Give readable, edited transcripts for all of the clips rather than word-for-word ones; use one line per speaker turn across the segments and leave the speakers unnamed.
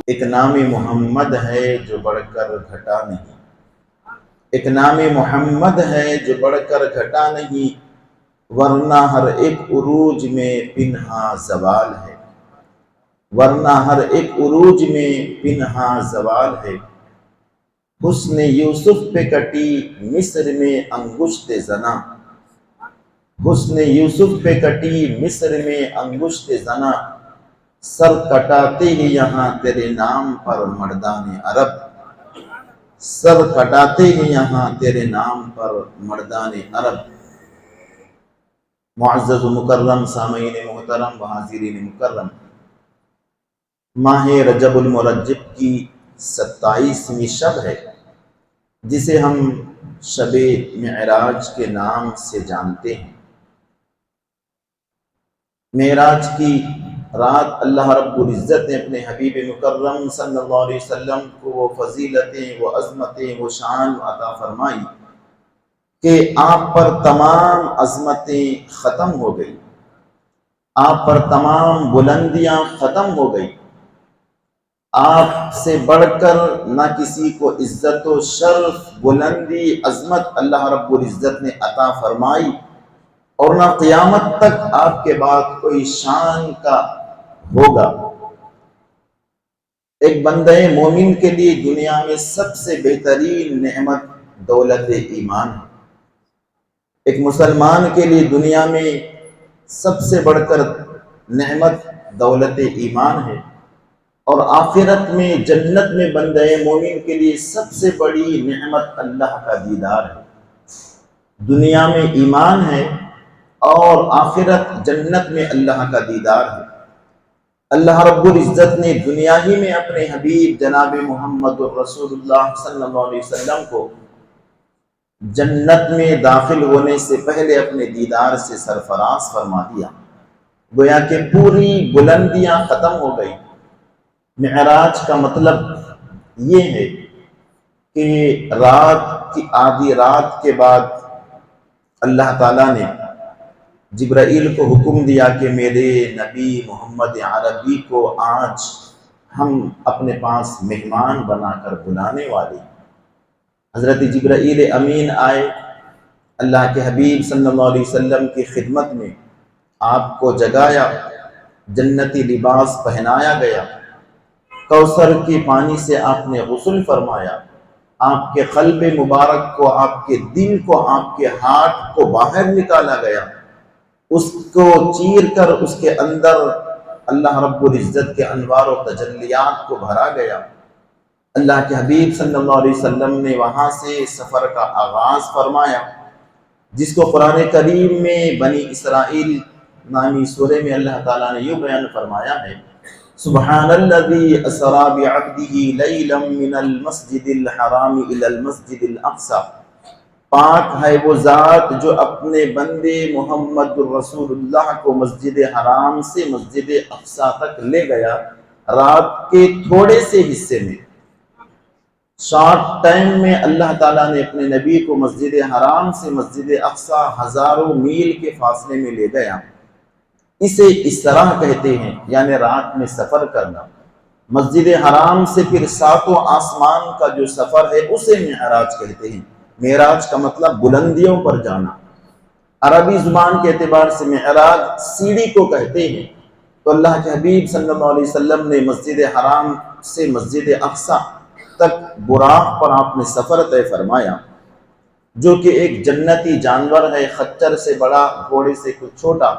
ایک نام محمد ہے جو بڑھ کر گھٹا نہیں، ایک نام محمد ہے جو بڑھ کر گھٹا نہیں، ورنہ ہر ایک عروج میں پنہاں زوال ہے، ورنہ ہر ایک عروج میں پنہاں زوال ہے۔ حسن یوسف پہ کٹی مصر میں انگشت زنا، حسن یوسف پہ کٹی مصر میں انگشت زنا، سر کٹاتے ہی یہاں تیرے نام پر مردان عرب، سر کٹاتے ہی یہاں تیرے نام پر مردان عرب۔ معزز و مکرم سامعین محترم و حاضرین مکرم، ماہ رجب المرجب کی 27ویں شب ہے، جسے ہم شب معراج کے نام سے جانتے ہیں۔ معراج کی رات اللہ رب العزت نے اپنے حبیب مکرم صلی اللہ علیہ وسلم کو وہ فضیلتیں، وہ عظمتیں، وہ شان عطا فرمائی کہ آپ پر تمام عظمتیں ختم ہو گئی، آپ پر تمام بلندیاں ختم ہو گئی، آپ سے بڑھ کر نہ کسی کو عزت و شرف، بلندی، عظمت اللہ رب العزت نے عطا فرمائی، اور نہ قیامت تک آپ کے بعد کوئی شان کا ہوگا۔ ایک بندہ مومن کے لیے دنیا میں سب سے بہترین نعمت دولت ایمان ہے۔ ایک مسلمان کے لیے دنیا میں سب سے بڑھ کر نعمت دولت ایمان ہے، اور آخرت میں جنت میں بندہ مومن کے لیے سب سے بڑی نعمت اللہ کا دیدار ہے۔ دنیا میں ایمان ہے اور آخرت جنت میں اللہ کا دیدار ہے۔ اللہ رب العزت نے دنیا ہی میں اپنے حبیب جناب محمد الرسول اللہ صلی اللہ علیہ وسلم کو جنت میں داخل ہونے سے پہلے اپنے دیدار سے سرفراز فرما دیا، گویا کہ پوری بلندیاں ختم ہو گئی۔ معراج کا مطلب یہ ہے کہ رات کی آدھی رات کے بعد اللہ تعالیٰ نے جبرائیل کو حکم دیا کہ میرے نبی محمد عربی کو آج ہم اپنے پاس مہمان بنا کر بلانے والے ہیں۔ حضرت جبرائیل امین آئے، اللہ کے حبیب صلی اللہ علیہ وسلم کی خدمت میں آپ کو جگایا، جنتی لباس پہنایا گیا، کوثر کے پانی سے آپ نے غسل فرمایا، آپ کے قلب مبارک کو، آپ کے دل کو، آپ کے ہاتھ کو باہر نکالا گیا، اس کو چیر کر اس کے اندر اللہ رب العزت کے انوار و تجلیات کو بھرا گیا۔ اللہ کے حبیب صلی اللہ علیہ وسلم نے وہاں سے سفر کا آغاز فرمایا، جس کو قرآن کریم میں بنی اسرائیل نامی سورہ میں اللہ تعالیٰ نے یوں بیان فرمایا ہے، سبحان الذی اسری بعبدہ لیلا من المسجد الحرام الی المسجد الاقصی، پاک ہے وہ ذات جو اپنے بندے محمد الرسول اللہ کو مسجد حرام سے مسجد اقصی تک لے گیا، رات کے تھوڑے سے حصے میں، شارٹ ٹائم میں اللہ تعالیٰ نے اپنے نبی کو مسجد حرام سے مسجد اقصی ہزاروں میل کے فاصلے میں لے گیا۔ اسے اسراء کہتے ہیں، یعنی رات میں سفر کرنا۔ مسجد حرام سے پھر ساتوں آسمان کا جو سفر ہے اسے معراج کہتے ہیں۔ معراج کا مطلب بلندیوں پر جانا۔ عربی زبان کے اعتبار سے معراج سیڑھی کو کہتے ہیں، تو اللہ کے حبیب صلی اللہ علیہ وسلم نے مسجد حرام سے مسجد اقصی تک براق پر آپ نے سفر طے فرمایا، جو کہ ایک جنتی جانور ہے، خچر سے بڑا، گھوڑے سے کچھ چھوٹا۔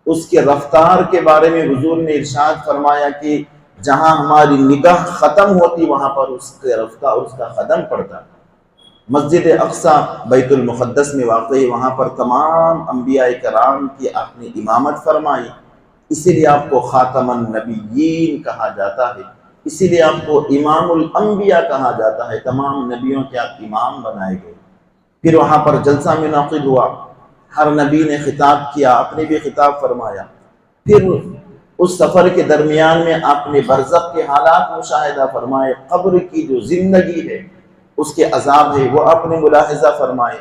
اس کے رفتار کے بارے میں حضور نے ارشاد فرمایا کہ جہاں ہماری نگاہ ختم ہوتی وہاں پر اس کے رفتار، اس کا قدم پڑتا۔ مسجد اقصی بیت المقدس میں واقع، وہاں پر تمام انبیاء کرام کی آپ نے امامت فرمائی، اسی لیے آپ کو خاتم النبیین کہا جاتا ہے، اسی لیے آپ کو امام الانبیاء کہا جاتا ہے، تمام نبیوں کے آپ امام بنائے گئے۔ پھر وہاں پر جلسہ منعقد ہوا، ہر نبی نے خطاب کیا، آپ نے بھی خطاب فرمایا۔ پھر اس سفر کے درمیان میں آپ نے برزخ کے حالات مشاہدہ فرمائے، قبر کی جو زندگی ہے، اس کے عذاب ہے، وہ آپ نے ملاحظہ فرمائے۔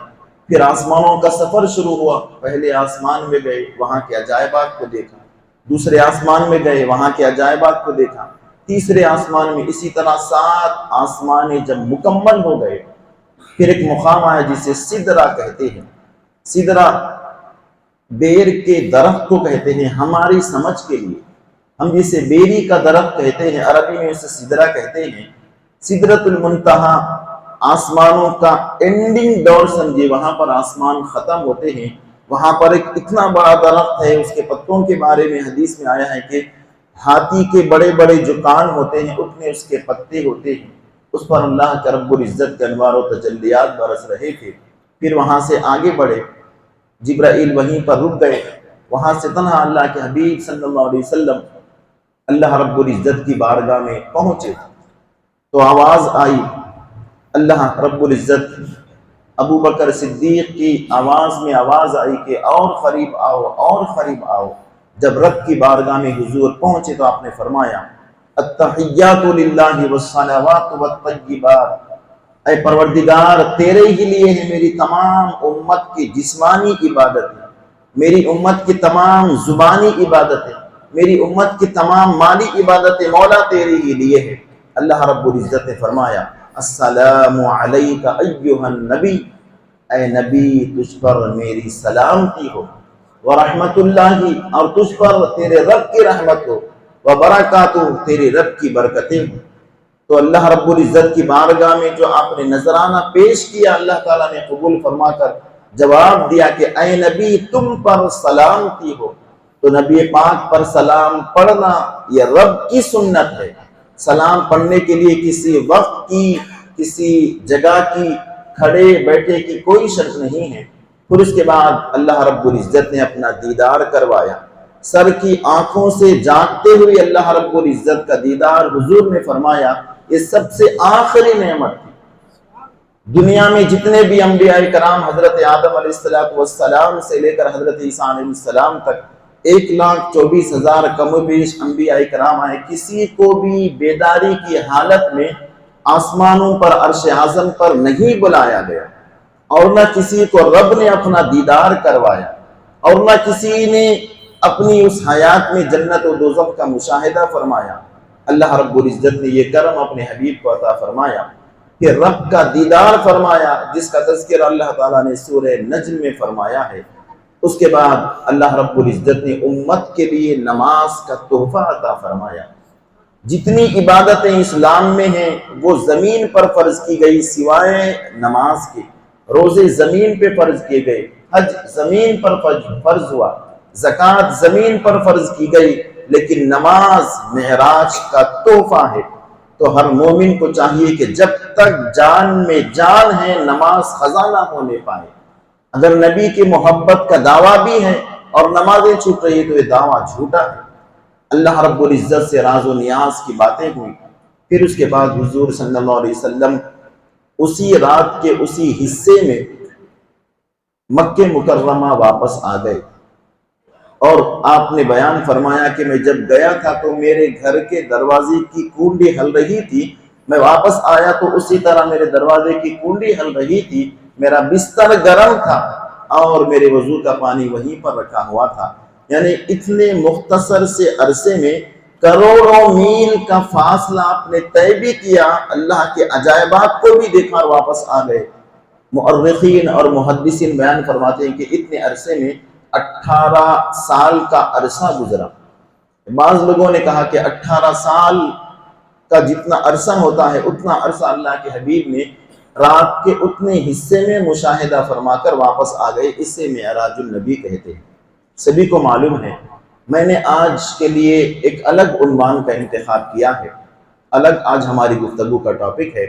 پھر آسمانوں کا سفر شروع ہوا، پہلے آسمان میں گئے، وہاں کے عجائبات کو دیکھا، دوسرے آسمان میں گئے، وہاں کے عجائبات کو دیکھا، تیسرے آسمان میں اسی طرح 7 آسمان جب مکمل ہو گئے، پھر ایک مقام آیا جسے سدرہ کہتے ہیں۔ سدرہ بیر کے درخت کو کہتے ہیں ہماری سمجھ کے لیے، ہم جسے بیری کا درخت کہتے ہیں عربی میں اسے سدرہ کہتے ہیں۔ سدرۃ المنتہا آسمانوں کا اینڈنگ دور سمجھے، وہاں پر آسمان ختم ہوتے ہیں، وہاں پر ایک اتنا بڑا درخت ہے، اس کے پتوں کے بارے میں حدیث میں آیا ہے کہ ہاتھی کے بڑے بڑے جو کان ہوتے ہیں اتنے اس کے پتے ہوتے ہیں، اس پر اللہ کے رب العزت کے انوار و تجلیات برس رہے تھے۔ پھر وہاں سے آگے بڑھے، جبرائیل وہیں پر رک گئے، وہاں سے تنہا اللہ کے حبیب صلی اللہ علیہ وسلم اللہ رب العزت کی بارگاہ میں پہنچے تو آواز آئی، اللہ رب العزت ابو بکر صدیق کی آواز میں آواز آئی کہ اور قریب آؤ، اور قریب آؤ۔ جب رب کی بارگاہ میں حضور پہنچے تو آپ نے فرمایا التحیات للہ والصلوات والطیبات، اے پروردگار تیرے ہی لیے ہے میری تمام امت کی جسمانی عبادت ہے، میری امت کی تمام زبانی عبادت ہے، میری امت کی تمام مالی عبادت مولا تیرے ہی لیے ہے۔ اللہ رب العزت نے فرمایا السلام علیک ایھا النبی، اے نبی تجھ پر میری سلامتی ہو، ورحمت اللہ اور تجھ پر تیرے رب کی رحمت ہو، وبرکاتہ تیرے رب کی برکتیں ہوں۔ تو اللہ رب العزت کی بارگاہ میں جو آپ نے نذرانہ پیش کیا، اللہ تعالیٰ نے قبول فرما کر جواب دیا کہ اے نبی تم پر سلامتی ہو۔ تو نبی پاک پر سلام پڑھنا یہ رب کی سنت ہے۔ سلام پڑھنے کے لیے کسی وقت کی، کسی جگہ کی، کھڑے بیٹھے کی کوئی شرط نہیں ہے۔ پھر اس کے بعد اللہ رب العزت نے اپنا دیدار کروایا، سر کی آنکھوں سے جاگتے ہوئے اللہ رب العزت کا دیدار حضور نے فرمایا، یہ سب سے آخری نعمت تھی۔ دنیا میں جتنے بھی انبیاء کرام حضرت آدم علیہ السلام سے لے کر حضرت عیسیٰ علیہ السلام تک 1,24,000 کم و بیش انبیاء کرام آئے، کسی کو بھی بیداری کی حالت میں آسمانوں پر عرش اعظم پر نہیں بلایا گیا، اور نہ کسی کو رب نے اپنا دیدار کروایا، اور نہ کسی نے اپنی اس حیات میں جنت و دوزخ کا مشاہدہ فرمایا۔ اللہ رب العزت نے یہ کرم اپنے حبیب کو عطا فرمایا کہ رب کا دیدار فرمایا، جس کا تذکرہ اللہ تعالیٰ نے سورہ نجم میں فرمایا ہے۔ اس کے بعد اللہ رب العزت نے امت کے لیے نماز کا تحفہ عطا فرمایا۔ جتنی عبادتیں اسلام میں ہیں وہ زمین پر فرض کی گئی سوائے نماز کے، روزے زمین پہ فرض کیے گئے، حج زمین پر فرض ہوا، زکوٰۃ زمین پر فرض کی گئی، لیکن نماز معراج کا تحفہ ہے۔ تو ہر مومن کو چاہیے کہ جب تک جان میں جان ہے نماز قضا نہ ہونے پائے۔ اگر نبی کی محبت کا دعویٰ بھی ہے اور نمازیں چھوٹ رہی تو یہ دعویٰ جھوٹا ہے۔ اللہ رب العزت سے راز و نیاز کی باتیں ہوئی۔ پھر اس کے بعد حضور صلی اللہ علیہ وسلم اسی رات کے اسی حصے میں مکہ مکرمہ واپس آ گئے، اور آپ نے بیان فرمایا کہ میں جب گیا تھا تو میرے گھر کے دروازے کی کنڈی ہل رہی تھی، میں واپس آیا تو اسی طرح میرے دروازے کی کنڈی ہل رہی تھی، میرا بستر گرم تھا اور میرے وضو کا پانی وہیں پر رکھا ہوا تھا۔ یعنی اتنے مختصر سے عرصے میں کروڑوں میل کا فاصلہ آپ نے طے بھی کیا، اللہ کے عجائبات کو بھی دیکھا اور واپس آ گئے۔ مؤرخین اور محدثین بیان فرماتے ہیں کہ اتنے عرصے میں 18 سال کا عرصہ گزرا۔ بعض لوگوں نے کہا کہ 18 سال کا جتنا عرصہ ہوتا ہے اتنا عرصہ اللہ کے حبیب نے رات کے اتنے حصے میں مشاہدہ فرما کر واپس آ گئے، اس سے معراج النبی کہتے ہیں۔ سبھی کو معلوم ہے، میں نے آج کے لیے ایک الگ عنوان کا انتخاب کیا ہے، الگ آج ہماری گفتگو کا ٹاپک ہے۔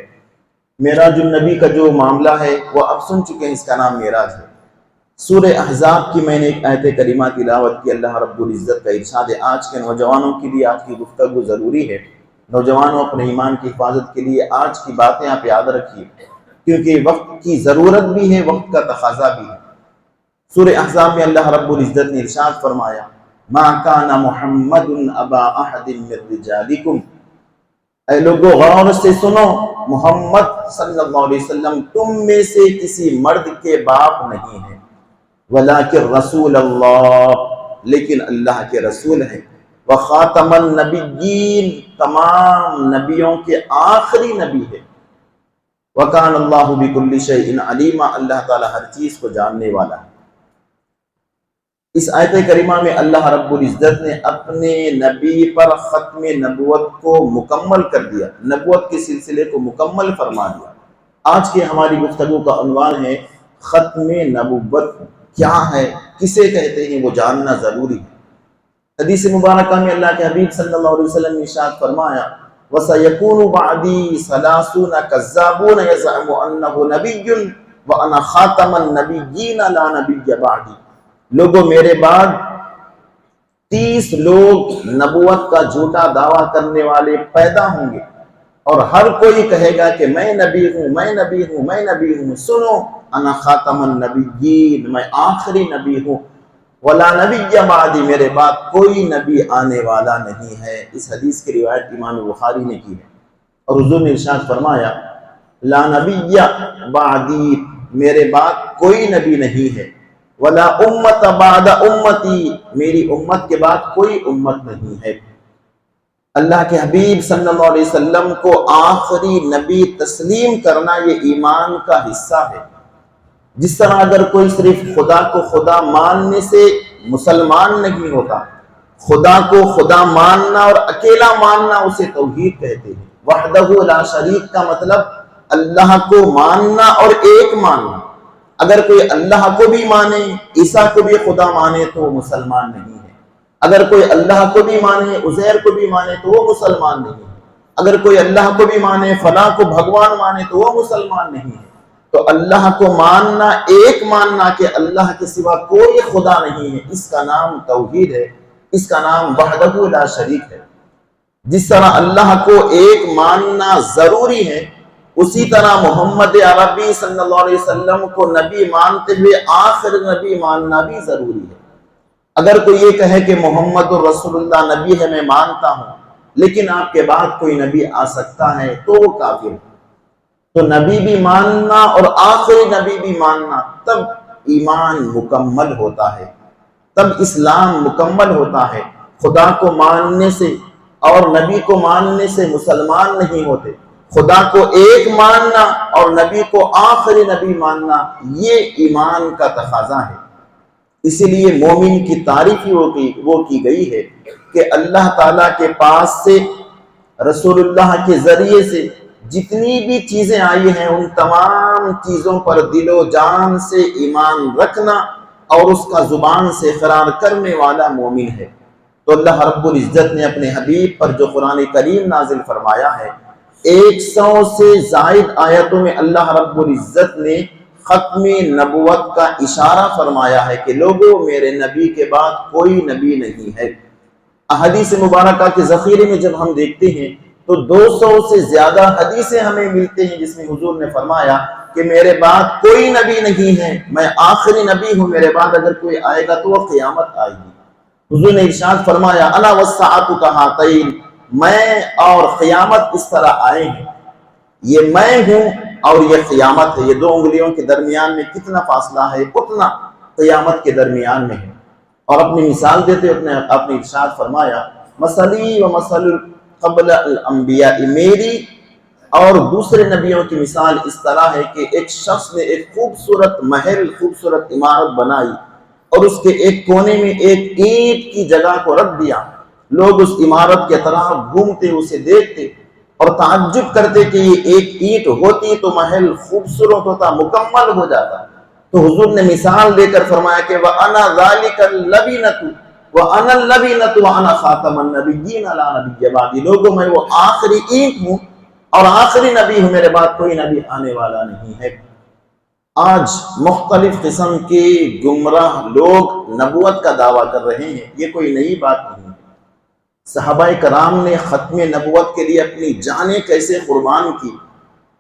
معراج النبی کا جو معاملہ ہے وہ اب سن چکے ہیں، اس کا نام معراج ہے۔ سورہ احزاب کی میں نے ایک آیت کریمہ تلاوت کی۔ اللہ رب العزت کا ارشاد ہے، آج کے نوجوانوں کے لیے آج کی گفتگو ضروری ہے۔ نوجوانوں اپنے ایمان کی حفاظت کے لیے آج کی باتیں آپ یاد رکھیے، کیونکہ وقت کی ضرورت بھی ہے، وقت کا تقاضا بھی ہے۔ سورہ احزاب میں اللہ رب العزت نے ارشاد فرمایا، ما کان محمد ابا احد من رجالکم، اے لوگو غور سے سنو، محمد صلی اللہ علیہ وسلم تم میں سے کسی مرد کے باپ نہیں ہیں، ولیکن رسول اللہ، لیکن اللہ کے رسول ہیں، وخاتم النبیین، تمام نبیوں کے آخری نبی ہے، وکان اللہ بکل شیء علیما، اللہ تعالیٰ ہر چیز کو جاننے والا ہے۔ اس آیت کریمہ میں اللہ رب العزت نے اپنے نبی پر ختم نبوت کو مکمل کر دیا، نبوت کے سلسلے کو مکمل فرما دیا۔ آج کی ہماری گفتگو کا عنوان ہے ختم نبوت کیا ہے، کسے کہتے ہیں، وہ جاننا ضروری ہے۔ حدیث مبارکہ میں اللہ کے حبیب صلی اللہ علیہ وسلم نے ارشاد فرمایا وَسَيَكُونُ بَعْدِي 30 كَذَّابُونَ يَزْعُمُ أَنَّهُ نَبِيٌّ وَأَنَا خَاتَمَ النَّبِيِّينَ لَا نَبِيَّ بَعْدِي، لوگوں میرے بعد 30 لوگ نبوت کا جھوٹا دعویٰ کرنے والے پیدا ہوں گے، اور ہر کوئی کہے گا کہ میں نبی ہوں، میں نبی ہوں، میں نبی ہوں۔ سنو، انا خاتم النبیین، میں آخری نبی ہوں، ولا نبی بعدی، میرے بعد کوئی نبی آنے والا نہیں ہے۔ اس حدیث کی روایت امام بخاری نے کی ہے، اور حضور نے ارشاد فرمایا لا نبی بعدی، میرے بعد کوئی نبی نہیں ہے، ولا امت بعد امتی، میری امت کے بعد کوئی امت نہیں ہے۔ اللہ کے حبیب صلی اللہ علیہ وسلم کو آخری نبی تسلیم کرنا یہ ایمان کا حصہ ہے۔ جس طرح اگر کوئی صرف خدا کو خدا ماننے سے مسلمان نہیں ہوتا، خدا کو خدا ماننا اور اکیلا ماننا اسے توحید کہتے ہیں۔ وحدہ لا شریک کا مطلب اللہ کو ماننا اور ایک ماننا۔ اگر کوئی اللہ کو بھی مانے، عیسیٰ کو بھی خدا مانے تو وہ مسلمان نہیں ہے۔ اگر کوئی اللہ کو بھی مانے، عزیر کو بھی مانے تو وہ مسلمان نہیں ہے۔ اگر کوئی اللہ کو بھی مانے، فلاں کو بھگوان مانے تو وہ مسلمان نہیں ہے۔ تو اللہ کو ماننا، ایک ماننا کہ اللہ کے سوا کوئی خدا نہیں ہے، اس کا نام توحید ہے، اس کا نام وحدہ لا شریک ہے۔ جس طرح اللہ کو ایک ماننا ضروری ہے، اسی طرح محمد عربی صلی اللہ علیہ وسلم کو نبی مانتے ہوئے آخر نبی ماننا بھی ضروری ہے۔ اگر کوئی یہ کہے کہ محمد رسول اللہ نبی ہے، میں مانتا ہوں، لیکن آپ کے بعد کوئی نبی آ سکتا ہے، تو وہ کافر ہے۔ تو نبی بھی ماننا اور آخری نبی بھی ماننا، تب ایمان مکمل ہوتا ہے، تب اسلام مکمل ہوتا ہے۔ خدا کو ماننے سے اور نبی کو ماننے سے مسلمان نہیں ہوتے۔ خدا کو ایک ماننا اور نبی کو آخری نبی ماننا، یہ ایمان کا تقاضا ہے۔ اسی لیے مومن کی تعریف وہ کی گئی ہے کہ اللہ تعالیٰ کے پاس سے، رسول اللہ کے ذریعے سے جتنی بھی چیزیں آئی ہیں، ان تمام چیزوں پر دل و جان سے ایمان رکھنا اور اس کا زبان سے اقرار کرنے والا مومن ہے۔ تو اللہ رب العزت نے اپنے حبیب پر جو قرآن کریم نازل فرمایا ہے، 100 سے زائد آیتوں میں اللہ رب العزت نے ختم نبوت کا اشارہ فرمایا ہے کہ لوگوں میرے نبی کے بعد کوئی نبی نہیں ہے۔ احادیث مبارکہ کے ذخیرے میں جب ہم دیکھتے ہیں تو 200 سے زیادہ حدیثیں ہمیں ملتے ہیں جس میں حضور نے فرمایا کہ میرے بعد کوئی نبی نہیں ہے، میں آخری نبی ہوں، میرے بعد اگر کوئی آئے گا تو وہ قیامت آئے گی۔ حضور نے ارشاد فرمایا انا والساعۃ کہاتین، میں اور قیامت اس طرح آئے ہیں، یہ میں ہوں اور یہ قیامت ہے، یہ 2 انگلیوں کے درمیان میں کتنا فاصلہ ہے، اتنا قیامت کے درمیان میں ہے۔ اور اپنی مثال دیتے اپنے ارشاد فرمایا مثلی و مثل قبل الانبیاء، میری اور دوسرے نبیوں کی مثال اس طرح ہے کہ ایک شخص نے ایک خوبصورت محل، خوبصورت عمارت بنائی اور اس کے ایک کونے میں ایک اینٹ کی جگہ کو رکھ دیا۔ لوگ اس عمارت کے طرف گھومتے، اسے دیکھتے اور تعجب کرتے کہ یہ ایک اینٹ ہوتی تو محل خوبصورت ہوتا، مکمل ہو جاتا۔ تو حضور نے مثال دے کر فرمایا کہ وَأَنَا ذَلِكَ اللَّبِينَةُ وَأَنَا اللَّبِينَةُ وَأَنَا خَاتَمَ النَّبِيِّينَ لَا نَبِيَّ بَعْدِي، لوگوں میں وہ آخری اینٹ ہوں اور آخری نبی ہوں، میرے بعد کوئی نبی آنے والا نہیں ہے۔ آج مختلف قسم کے گمراہ لوگ نبوت کا دعویٰ کر رہے ہیں، یہ کوئی نئی بات نہیں ہے۔ صحابہ کرام نے ختم نبوت کے لیے اپنی جانیں کیسے قربان کی،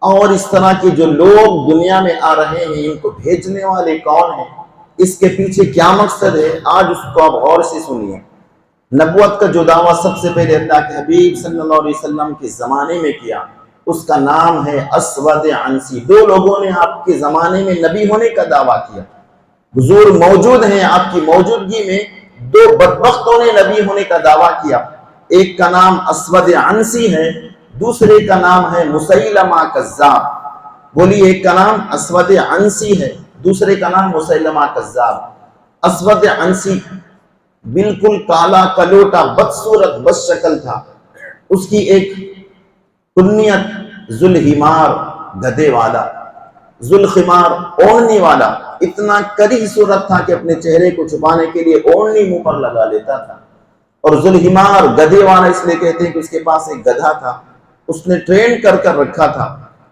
اور اس طرح کے جو لوگ دنیا میں آ رہے ہیں، ان کو بھیجنے والے کون ہیں، اس کے پیچھے کیا مقصد ہے، آج اس کو آپ غور سے سنیے۔ نبوت کا جو دعویٰ سب سے پہلے اللہ کے حبیب صلی اللہ علیہ وسلم کے زمانے میں کیا، اس کا نام ہے اسود عنسی۔ 2 لوگوں نے آپ کے زمانے میں نبی ہونے کا دعویٰ کیا، حضور موجود ہیں، آپ کی موجودگی میں دو بدبختوں نے نبی ہونے کا دعویٰ کیا، ایک کا نام اسود عنسی ہے، دوسرے کا نام ہے مسیلمہ کذاب۔ بولی ایک کا نام اسود عنسی ہے، دوسرے کا نام مسیلمہ کذاب۔ اسود عنسی بالکل کالا کلوٹا بدصورت بد شکل تھا، اس کی ایک کنیت ذوالحمار گدھے والا، ذوالخمار اوڑھنے والا، اتنا کریہ صورت تھا کہ اپنے چہرے کو چھپانے کے لیے اوڑھنی منہ پر لگا لیتا تھا۔ اور ذوالحمار گدھے والا اس لیے کہتے ہیں کہ اس کے پاس ایک گدھا تھا، اس نے ٹرین کر رکھا تھا،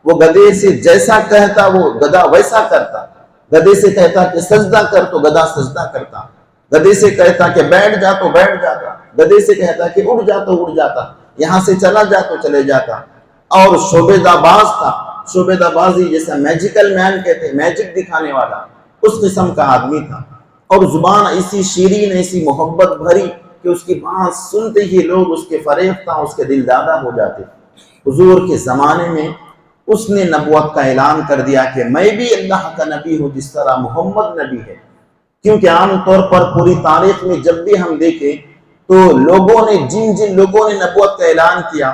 وہ گدھے سے جیسا کہتا وہ گدھا ویسا کرتا، گدھے سے کہتا کہ سجدہ کر تو گدھا سجدہ کرتا، گدھے سے کہتا کہ بیٹھ جا تو بیٹھ جاتا، گدھے سے کہتا کہ اڑ جا تو اڑ جاتا، یہاں سے چلا جا تو چلے جاتا۔ اور شعبدہ باز تھا، شعبدہ بازی جیسا میجیکل مین کہتے ہیں، میجک دکھانے والا، اس قسم کا آدمی تھا۔ اور زبان ایسی شیرین، ایسی محبت بھری کہ اس کی بات سنتے ہی لوگ اس کے فریفتہ، اس کے دل دادا ہو جاتے۔ حضور کے زمانے میں اس نے نبوت کا اعلان کر دیا کہ میں بھی اللہ کا نبی ہوں جس طرح محمد نبی ہے۔ کیونکہ عام طور پر پوری تاریخ میں جب بھی ہم دیکھیں تو لوگوں نے جن لوگوں نے نبوت کا اعلان کیا،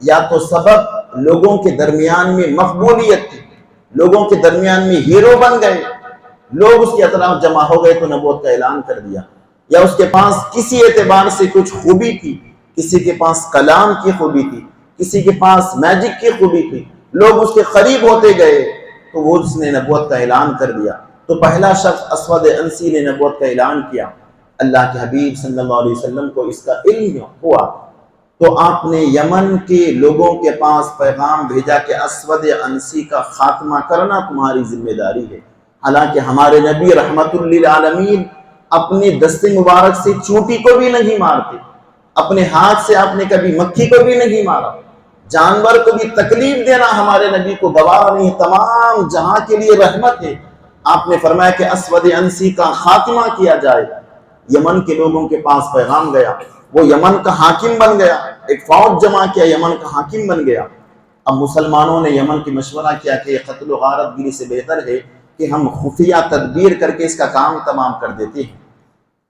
یا تو سبب لوگوں کے درمیان میں مقبولیت تھی، لوگوں کے درمیان میں ہیرو بن گئے، لوگ اس کے اطراف جمع ہو گئے تو نبوت کا اعلان کر دیا، یا اس کے پاس کسی اعتبار سے کچھ خوبی تھی، کسی کے پاس کلام کی خوبی تھی، کسی کے پاس میجک کی خوبی تھی، لوگ اس کے قریب ہوتے گئے تو وہ اس نے نبوت کا اعلان کر دیا۔ تو پہلا شخص اسود عنسی نے نبوت کا اعلان کیا۔ اللہ کے حبیب صلی اللہ علیہ وسلم کو اس کا علم ہوا تو آپ نے یمن کے لوگوں کے پاس پیغام بھیجا کہ اسود عنسی کا خاتمہ کرنا تمہاری ذمہ داری ہے۔ حالانکہ ہمارے نبی رحمت للعالمین اپنے دست مبارک سے چونٹی کو بھی نہیں مارتے، اپنے ہاتھ سے آپ نے کبھی مکھی کو بھی نہیں مارا، جانور کو بھی تکلیف دینا ہمارے نبی کو گوارا نہیں، تمام جہاں کے لیے رحمت ہے۔ آپ نے فرمایا کہ اسود عنسی کا خاتمہ کیا جائے۔ یمن کے لوگوں کے پاس پیغام گیا، وہ یمن کا حاکم بن گیا، ایک فوج جمع کیا، یمن کا حاکم بن گیا۔ اب مسلمانوں نے یمن کی مشورہ کیا کہ یہ قتل و غارت گیری سے بہتر ہے کہ ہم خفیہ تدبیر کر کے اس کا کام تمام کر دیتے ہیں،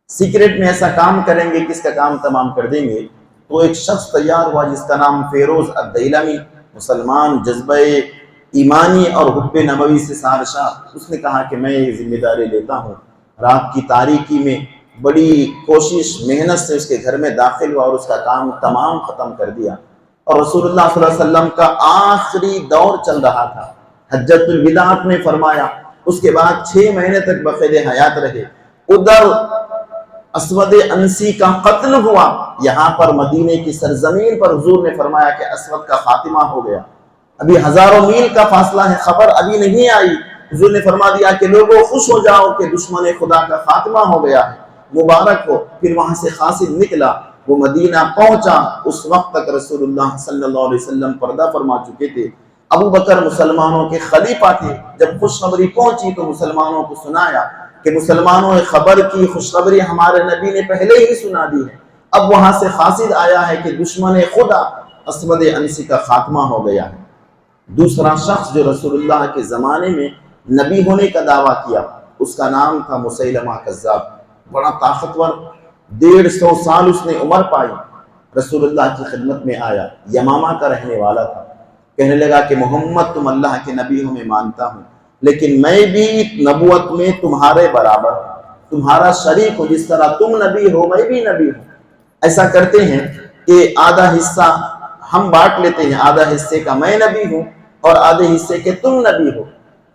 سیکرٹ میں ایسا کام کریں گے کہ اس کا کام تمام کر دیں گے۔ تو ایک شخص تیار ہوا جس کا نام فیروز الدیلمی، مسلمان، جذبہ ایمانی اور حب نبوی سے سارشاں، اس نے کہا کہ میں یہ ذمہ داری لیتا ہوں۔ رات کی تاریکی میں بڑی کوشش محنت سے اس کے گھر میں داخل ہوا اور اس کا کام تمام ختم کر دیا۔ اور رسول اللہ صلی اللہ علیہ وسلم کا آخری دور چل رہا تھا، حجۃ الوداع نے فرمایا، اس کے بعد 6 مہینے تک بقید حیات رہے۔ ادھر اسود عنسی کا قتل ہوا، یہاں پر مدینے کی سرزمین پر حضور نے فرمایا کہ اسود کا خاتمہ ہو گیا۔ ابھی ہزاروں میل کا فاصلہ ہے، خبر ابھی نہیں آئی، حضور نے فرما دیا کہ لوگوں خوش ہو جاؤ کہ دشمن خدا کا خاتمہ ہو گیا ہے، مبارک ہو۔ پھر وہاں سے قاصد نکلا، وہ مدینہ پہنچا، اس وقت تک رسول اللہ صلی اللہ علیہ وسلم پردہ فرما چکے تھے۔ ابو بکر مسلمانوں کے خلیفہ تھے، جب خوشخبری پہنچی تو مسلمانوں کو سنایا کہ مسلمانوں نے خبر کی، خوشخبری ہمارے نبی نے پہلے ہی سنا دی ہے۔ اب وہاں سے قاصد آیا ہے کہ دشمن خدا اسود عنسی کا خاتمہ ہو گیا ہے۔ دوسرا شخص جو رسول اللہ کے زمانے میں نبی ہونے کا دعویٰ کیا، اس کا نام تھا مسیلمہ کذاب، بڑا طاقتور، 150 سال اس نے عمر پائی، رسول اللہ کی خدمت میں آیا، یمامہ کا رہنے والا تھا۔ کہنے لگا کہ محمد تم اللہ کے نبی ہو، میں مانتا ہوں، لیکن میں بھی نبوت میں تمہارے برابر ہوں، تمہارا شریک ہوں، جس طرح تم نبی ہو میں بھی نبی ہوں۔ ایسا کرتے ہیں کہ آدھا حصہ ہم بانٹ لیتے ہیں، آدھا حصے کا میں نبی ہوں اور آدھے حصے کے تم نبی ہو۔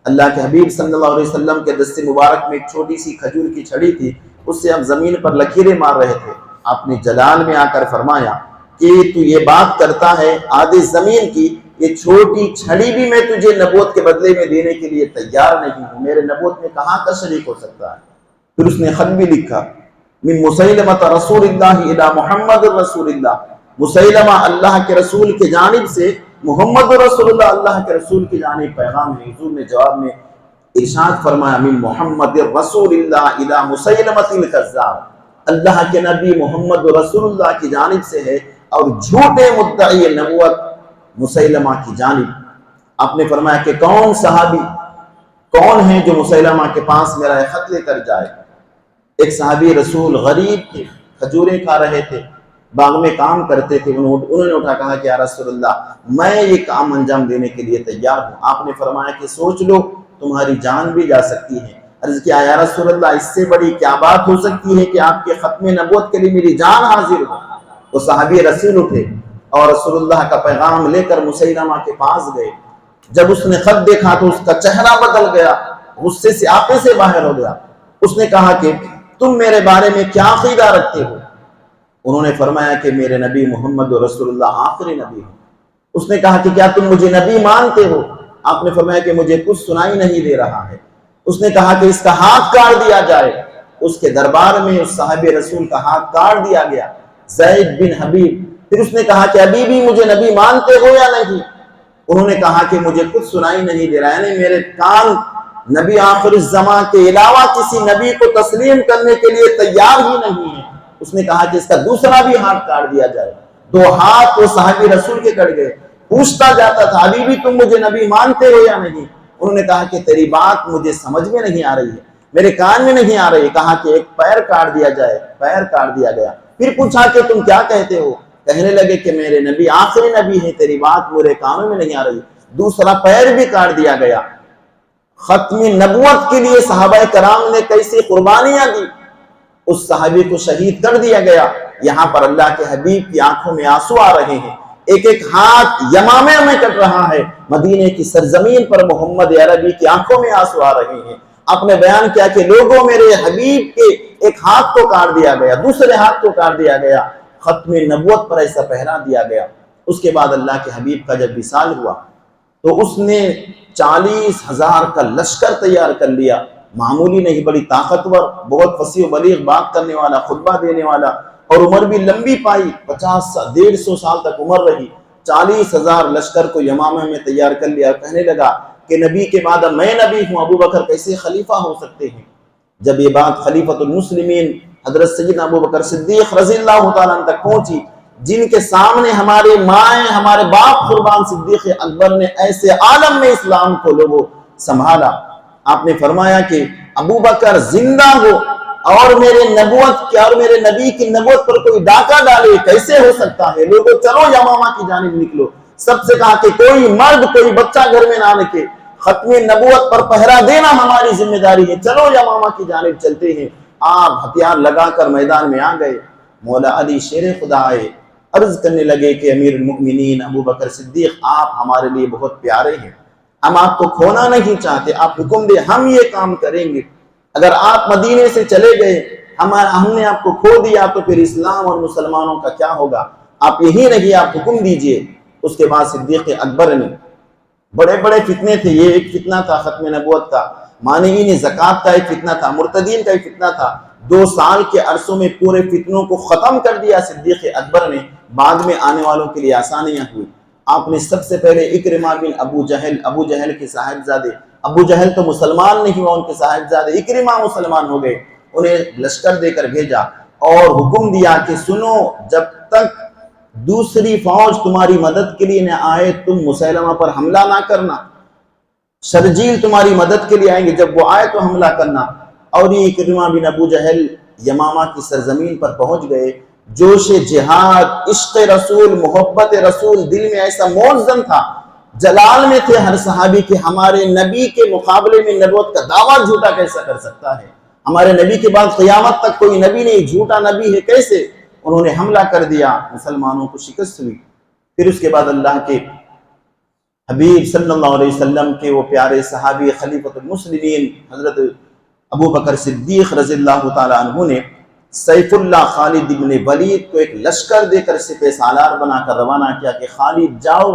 اللہ کے حبیب صلی اللہ علیہ وسلم کے دست مبارک میں ایک چھوٹی سی کھجور کی چھڑی تھی، اس سے اب زمین پر لکیریں مار رہے تھے۔ آپ نے جلال میں آ کر فرمایا کہ تو یہ بات کرتا ہے آدھے زمین کی، یہ چھوٹی چھڑی بھی میں تجھے نبوت کے بدلے میں دینے کے لیے تیار نہیں ہوں، میرے نبوت میں کہاں کا شریک ہو سکتا ہے۔ پھر اس نے خط بھی لکھا، من مسیلمہ رسول اللہ الی محمد رسول اللہ، مسیلمہ اللہ کے رسول کی جانب سے محمد رسول اللہ اللہ کے رسول کی جانب پیغام ہے۔ حضور نے جواب میں ارشاد فرمایا، من محمد رسول اللہ الی مسیلمہ الکذاب، اللہ کے نبی محمد رسول اللہ کی جانب سے ہے اور جھوٹے مدعی نبوت مسیلمہ کی جانب۔ آپ نے فرمایا کہ کون صحابی، کون ہے جو مسیلمہ کے پاس میرا خط لے کر جائے؟ ایک صحابی رسول غریب تھے، کھجوریں کھا رہے تھے، باغ میں کام کرتے تھے، انہوں نے اٹھا کہا کہ یا رسول اللہ میں یہ کام انجام دینے کے لیے تیار ہوں۔ آپ نے فرمایا کہ سوچ لو، تمہاری جان بھی جا سکتی ہے۔ عرض کیا یا رسول اللہ اس سے بڑی کیا بات ہو سکتی ہے کہ آپ کے ختم نبوت کے لیے میری جان حاضر ہو۔ وہ صحابی رسول اٹھے اور رسول اللہ کا پیغام لے کر مسیلمہ کے پاس گئے۔ جب اس نے خط دیکھا تو اس کا چہرہ بدل گیا، غصے سے آپے سے باہر ہو گیا۔ اس نے کہا کہ تم میرے بارے میں کیا عقیدہ رکھتے ہو؟ انہوں نے فرمایا کہ میرے نبی محمد رسول اللہ آخری نبی ہو۔ اس نے کہا کہ کیا تم مجھے نبی مانتے ہو؟ آپ نے فرمایا کہ مجھے کچھ سنائی نہیں دے رہا ہے۔ اس نے کہا کہ اس کا ہاتھ کاٹ دیا جائے۔ اس کے دربار میں اس صحابی رسول کا ہاتھ کاٹ دیا گیا، زید بن حبیب۔ پھر اس نے کہا کہ ابھی بھی مجھے نبی مانتے ہو یا نہیں؟ انہوں نے کہا کہ مجھے کچھ سنائی نہیں دے رہا، یعنی میرے کان نبی آخر الزمان کے علاوہ کسی نبی کو تسلیم کرنے کے لیے تیار ہی نہیں ہے۔ اس نے کہا کہ اس کا دوسرا بھی ہاتھ کاٹ دیا جائے۔ دو ہاتھ وہ صحابی رسول کے کٹ گئے۔ پوچھتا جاتا تھا ابھی بھی تم مجھے نبی مانتے ہو یا نہیں؟ انہوں نے کہا کہ تیری بات مجھے سمجھ میں نہیں آ رہی ہے، میرے کان میں نہیں آ رہی ہے۔ کہا کہ ایک پیر کاٹ دیا جائے، پیر کاٹ دیا گیا۔ پھر پوچھا کہ تم کیا کہتے ہو؟ کہنے لگے کہ میرے نبی آخری نبی ہے، تیری بات میرے کانوں میں نہیں آ رہی۔ دوسرا پیر بھی کاٹ دیا گیا۔ ختم نبوت کے لیے صحابہ کرام نے کیسی قربانیاں دی، اس صحابی کو شہید کر دیا گیا۔ یہاں پر اللہ کے حبیب کی آنکھوں میں آنسو آ رہے ہیں، ایک ایک ہاتھ یمامے میں کٹ رہا ہے۔ مدینے کی سرزمین پر محمد عربی کی آنکھوں میں آنسو آ رہے ہیں۔ آپ نے بیان کیا کہ لوگوں میرے حبیب کے ایک ہاتھ کو کاٹ دیا گیا، دوسرے ہاتھ کو کاٹ دیا گیا، ختم نبوت پر ایسا پہرا دیا گیا۔ اس کے بعد اللہ کے حبیب کا جب وصال ہوا تو اس نے 40,000 کا لشکر تیار کر لیا، معمولی نہیں، بڑی طاقتور، بہت فصیح و بلیغ بات کرنے والا، خطبہ دینے والا، اور عمر بھی لمبی پائی، 150 سال تک عمر رہی۔ 40,000 لشکر کو یمامہ میں تیار کر لیا۔ کہنے لگا کہ نبی کے بعد میں نبی ہوں، ابو بکر کیسے خلیفہ ہو سکتے ہیں؟ جب یہ بات خلیفۃ المسلمین حضرت سیدنا ابو بکر صدیق رضی اللہ تعالیٰ عنہ تک پہنچی، جن کے سامنے ہمارے مائیں، ہمارے باپ قربان صدیق اکبر نے ایسے عالم میں اسلام کو لوگوں سنبھالا، آپ نے فرمایا کہ ابو بکر زندہ ہو اور میرے نبوت کے اور میرے نبی کی نبوت پر کوئی ڈاکہ ڈالے کیسے ہو سکتا ہے؟ لوگوں چلو یمامہ کی جانب نکلو۔ سب سے کہا کہ کوئی مرد کوئی بچہ گھر میں نہ رکھے، ختم نبوت پر پہرا دینا ہماری ذمہ داری ہے، چلو یمامہ کی جانب چلتے ہیں۔ آپ ہتھیار لگا کر میدان میں آ گئے۔ مولا علی شیر خدا آئے، عرض کرنے لگے کہ امیر المؤمنین ابو بکر صدیق آپ ہمارے لیے بہت پیارے ہیں، ہم آپ کو کھونا نہیں چاہتے، آپ حکم دے ہم یہ کام کریں گے۔ اگر آپ مدینے سے چلے گئے، ہم نے آپ کو کھو دیا تو پھر اسلام اور مسلمانوں کا کیا ہوگا؟ آپ یہی نہیں، آپ حکم دیجئے۔ اس کے بعد صدیق اکبر نے، بڑے بڑے فتنے تھے، یہ ایک فتنہ تھا ختم نبوت کا، مانعین زکوٰۃ کا ایک فتنہ تھا، مرتدین کا ایک فتنہ تھا۔ 2 سال کے عرصوں میں پورے فتنوں کو ختم کر دیا صدیق اکبر نے۔ بعد میں آنے والوں کے لیے آسانیاں ہوئی۔ آپ نے سب سے پہلے اکرمہ بن ابو جہل کے صاحبزادے، ابو جہل تو مسلمان نہیں ہوا، ان کے صاحبزادے اکرمہ مسلمان ہو گئے، انہیں لشکر دے کر بھیجا اور حکم دیا کہ سنو، جب تک دوسری فوج تمہاری مدد کے لیے نہ آئے تم مسیلمہ پر حملہ نہ کرنا، شرجیل تمہاری مدد کے لیے آئیں گے، جب وہ آئے تو حملہ کرنا۔ اور یہ اکرمہ بن ابو جہل یمامہ کی سرزمین پر پہنچ گئے۔ جوش جہاد، عشق رسول، محبت رسول دل میں ایسا موزن تھا، جلال میں تھے ہر صحابی کہ ہمارے نبی کے مقابلے میں نبوت کا دعویٰ جھوٹا کیسا کر سکتا ہے؟ ہمارے نبی کے بعد قیامت تک کوئی نبی نہیں، جھوٹا نبی ہے کیسے؟ انہوں نے حملہ کر دیا، مسلمانوں کو شکست ہوئی۔ پھر اس کے بعد اللہ کے حبیب صلی اللہ علیہ وسلم کے وہ پیارے صحابی خلیفۃ المسلمین حضرت ابو بکر صدیق رضی اللہ تعالیٰ عنہ نے سیف اللہ خالد بن ولید کو ایک لشکر دے کر سپہ سالار بنا کر روانہ کیا کہ خالد جاؤ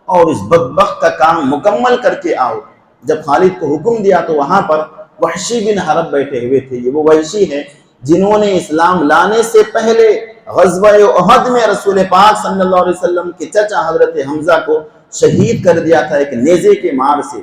اور اس بدبخت کا کام مکمل کر کے آؤ۔ جب خالد کو حکم دیا تو وہاں پر وحشی بن حرب بیٹھے ہوئے تھے۔ یہ وہ وحشی ہیں جنہوں نے اسلام لانے سے پہلے غزوہ احد میں رسول پاک صلی اللہ علیہ وسلم کے چچا حضرت حمزہ کو شہید کر دیا تھا ایک نیزے کے مار سے،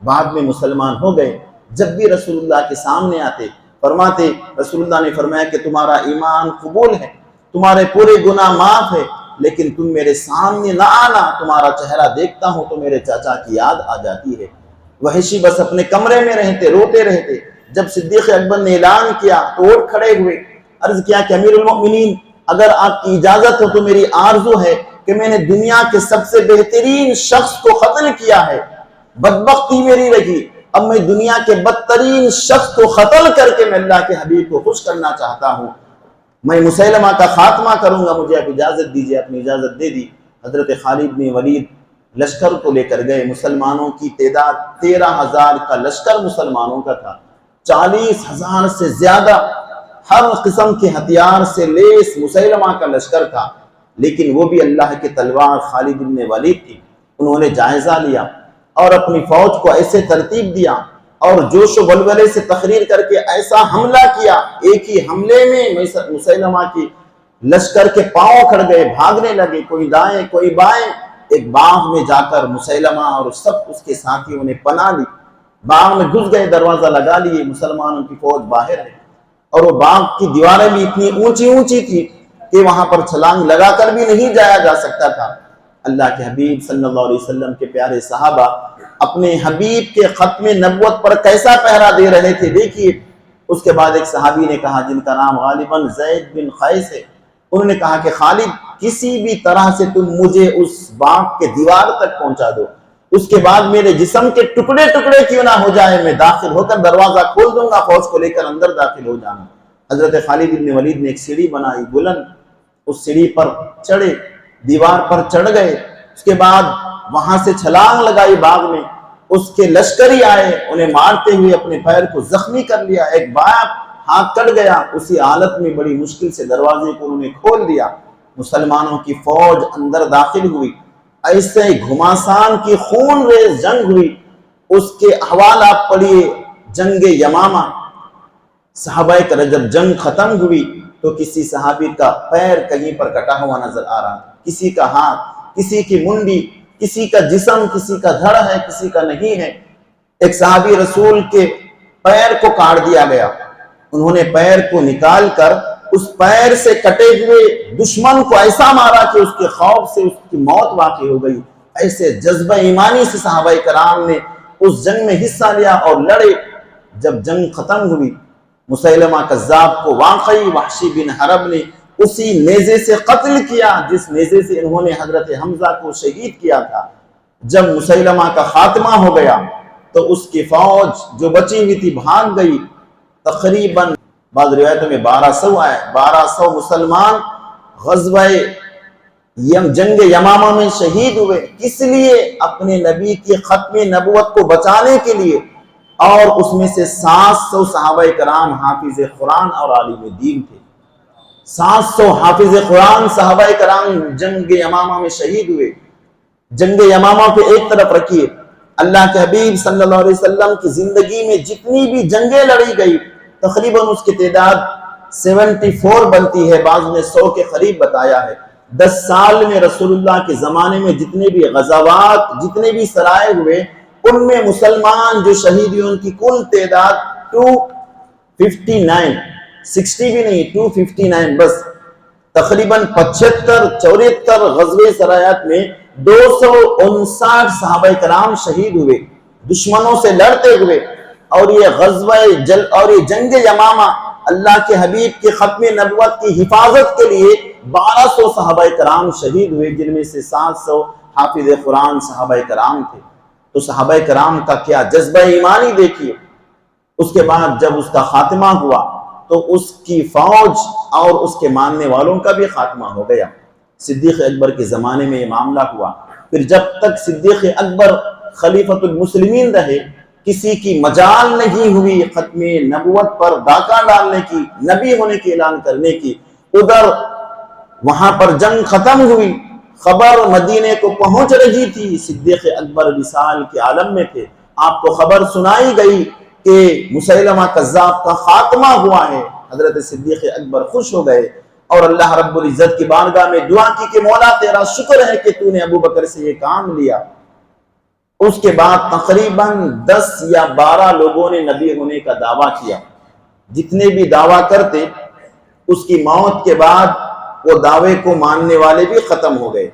بعد میں مسلمان ہو گئے۔ جب بھی رسول اللہ کے سامنے آتے فرماتے، رسول اللہ نے فرمایا کہ تمہارا ایمان قبول ہے، تمہارے پورے گناہ معاف ہے، لیکن تم میرے سامنے نہ آنا، تمہارا چہرہ دیکھتا ہوں تو میرے چاچا کی یاد آ جاتی ہے۔ وحشی بس اپنے کمرے میں رہتے، روتے رہتے۔ جب صدیق اکبر نے اعلان کیا تو اٹھ کھڑے ہوئے، عرض کیا کہ امیر المؤمنین اگر آپ کی اجازت ہو تو میری آرزو ہے کہ میں نے دنیا کے سب سے بہترین شخص کو قتل کیا ہے، بدبختی میری رہی، اب میں دنیا کے بدترین شخص کو قتل کر کے میں اللہ کے حبیب کو خوش کرنا چاہتا ہوں، میں مسیلمہ کا خاتمہ کروں گا، مجھے آپ اجازت دیجیے۔ اپنی اجازت دے دی۔ حضرت خالد بن ولید لشکر کو لے کر گئے۔ مسلمانوں کی تعداد 13,000 کا لشکر مسلمانوں کا تھا، 40,000 سے زیادہ ہر قسم کے ہتھیار سے لیس مسیلمہ کا لشکر تھا، لیکن وہ بھی اللہ کی تلوار خالد بن ولید تھی۔ انہوں نے جائزہ لیا اور اپنی فوج کو ایسے ترتیب دیا اور جوش و ولولے سے تقریر کر کے ایسا حملہ کیا، ایک ہی حملے میں مسیلمہ کی لشکر کے پاؤں کھڑ گئے، بھاگنے لگے، کوئی دائیں کوئی بائیں۔ ایک باغ میں جا کر مسیلمہ اور سب اس کے ساتھیوں نے پناہ لی، باغ میں گھس گئے، دروازہ لگا لیے، مسلمانوں کی فوج باہر ہے، اور وہ باغ کی دیواریں بھی اتنی اونچی اونچی تھی کہ وہاں پر چھلانگ لگا کر بھی نہیں جایا جا سکتا تھا۔ اللہ کے حبیب صلی اللہ علیہ وسلم کے پیارے صحابہ اپنے حبیب کے ختم نبوت پر کیسا پہرا دے رہے تھے، دیکھیے۔ اس کے بعد ایک صحابی نے کہا، جن کا نام غالباً زید بن قیس ہے، انہوں نے کہا کہ خالد کسی بھی طرح سے تم مجھے اس باغ کے دیوار تک پہنچا دو، اس کے بعد میرے جسم کے ٹکڑے ٹکڑے کیوں نہ ہو جائے، میں داخل ہو کر دروازہ کھول دوں گا، فوج کو لے کر اندر داخل ہو جانا۔ حضرت خالد بن ولید نے ایک سیڑھی بنائی بلند، اس سیڑھی پر چڑھے، دیوار پر چڑھ گئے، اس کے بعد وہاں سے چھلانگ لگائی باغ میں، اس کے لشکری آئے، انہیں مارتے ہوئے اپنے پیر کو زخمی کر لیا، ایک بار ہاتھ کٹ گیا، اسی حالت میں بڑی مشکل سے دروازے کو انہوں نے کھول دیا۔ مسلمانوں کی فوج اندر داخل ہوئی، ایسے گھماسان کی خون ریز جنگ ہوئی۔ اس کے احوال آپ پڑھیے، جنگ یمامہ، صحابہ کرام جب جنگ ختم ہوئی تو کسی صحابی کا پیر کہیں پر کٹا ہوا نظر آ رہا، کسی کا ہاتھ، کسی کی منڈی، کسی کا جسم، کسی کا دھڑ ہے، کسی کا نہیں ہے۔ ایک صحابی رسول کے پیر کو کاٹ دیا گیا، انہوں نے پیر کو نکال کر اس پیر سے کٹے ہوئے دشمن کو ایسا مارا کہ اس کے خوف سے اس کی موت واقع ہو گئی۔ ایسے جذبہ ایمانی سے صحابہ کرام نے اس جنگ میں حصہ لیا اور لڑے۔ جب جنگ ختم ہوئی، مسیلمہ کذاب کو واقعی وحشی بن حرب نے اسی نیزے سے قتل کیا جس نیزے سے انہوں نے حضرت حمزہ کو شہید کیا تھا۔ جب مسیلمہ کا خاتمہ ہو گیا تو اس کی فوج جو بچی ہوئی تھی بھاگ گئی، تقریباً بعض روایتوں میں 1200 آئے، 1200 مسلمان غزوہ جنگ یمامہ میں شہید ہوئے، کس لیے؟ اپنے نبی کی ختم نبوت کو بچانے کے لیے۔ اور اس میں سے 700 صحابہ کرام حافظ قرآن اور عالم دین تھے۔ 700 حافظ قرآن صحابہ کرام جنگ یمامہ میں شہید ہوئے۔ جنگ یمامہ کو ایک طرف رکھیے، اللہ کے حبیب صلی اللہ علیہ وسلم کی زندگی میں جتنی بھی جنگیں لڑی گئی تقریباً اس کی تعداد 74 بنتی ہے، بعض نے 100 کے قریب بتایا ہے۔ 10 سال میں رسول اللہ کے زمانے میں جتنے بھی غزوات، جتنے بھی سرائے ہوئے، ان میں مسلمان جو شہید ہوئے ان کی کل تعداد 259، 60 بھی نہیں، 259 بس۔ تقریباً 75-74 غزوے سرایات میں 259 صحابہ کرام شہید ہوئے، دشمنوں سے لڑتے ہوئے۔ اور یہ جنگ یمامہ اللہ کے حبیب کے ختم نبوت کی حفاظت کے لیے 1200 صحابہ کرام شہید ہوئے، جن میں سے 700 حافظ قرآن صحابہ کرام تھے۔ تو صحابہ کرام کا کیا جذبہ ایمانی دیکھیے۔ اس کے بعد جب اس کا خاتمہ ہوا تو اس کی فوج اور اس کے ماننے والوں کا بھی خاتمہ ہو گیا۔ صدیق اکبر کے زمانے میں یہ معاملہ ہوا۔ پھر جب تک صدیق اکبر خلیفۃ المسلمین رہے، کسی کی مجال نہیں ہوئی ختم نبوت پر ڈاکہ ڈالنے کی، نبی ہونے کی اعلان کرنے کی۔ ادھر وہاں پر جنگ ختم ہوئی، خبر مدینے کو پہنچ رہی تھی، صدیق اکبر وصال کے عالم میں تھے، آپ کو خبر سنائی گئی کہ مسیلمہ کذاب کا خاتمہ ہوا ہے۔ حضرت صدیق اکبر خوش ہو گئے اور اللہ رب العزت کی بارگاہ میں دعا کی کہ مولا تیرا شکر ہے کہ تو نے ابو بکر سے یہ کام لیا۔ اس کے بعد تقریباً 10 یا 12 لوگوں نے نبی ہونے کا دعویٰ کیا۔ جتنے بھی دعویٰ کرتے، اس کی موت کے بعد وہ دعوے کو ماننے والے بھی ختم ہو گئے۔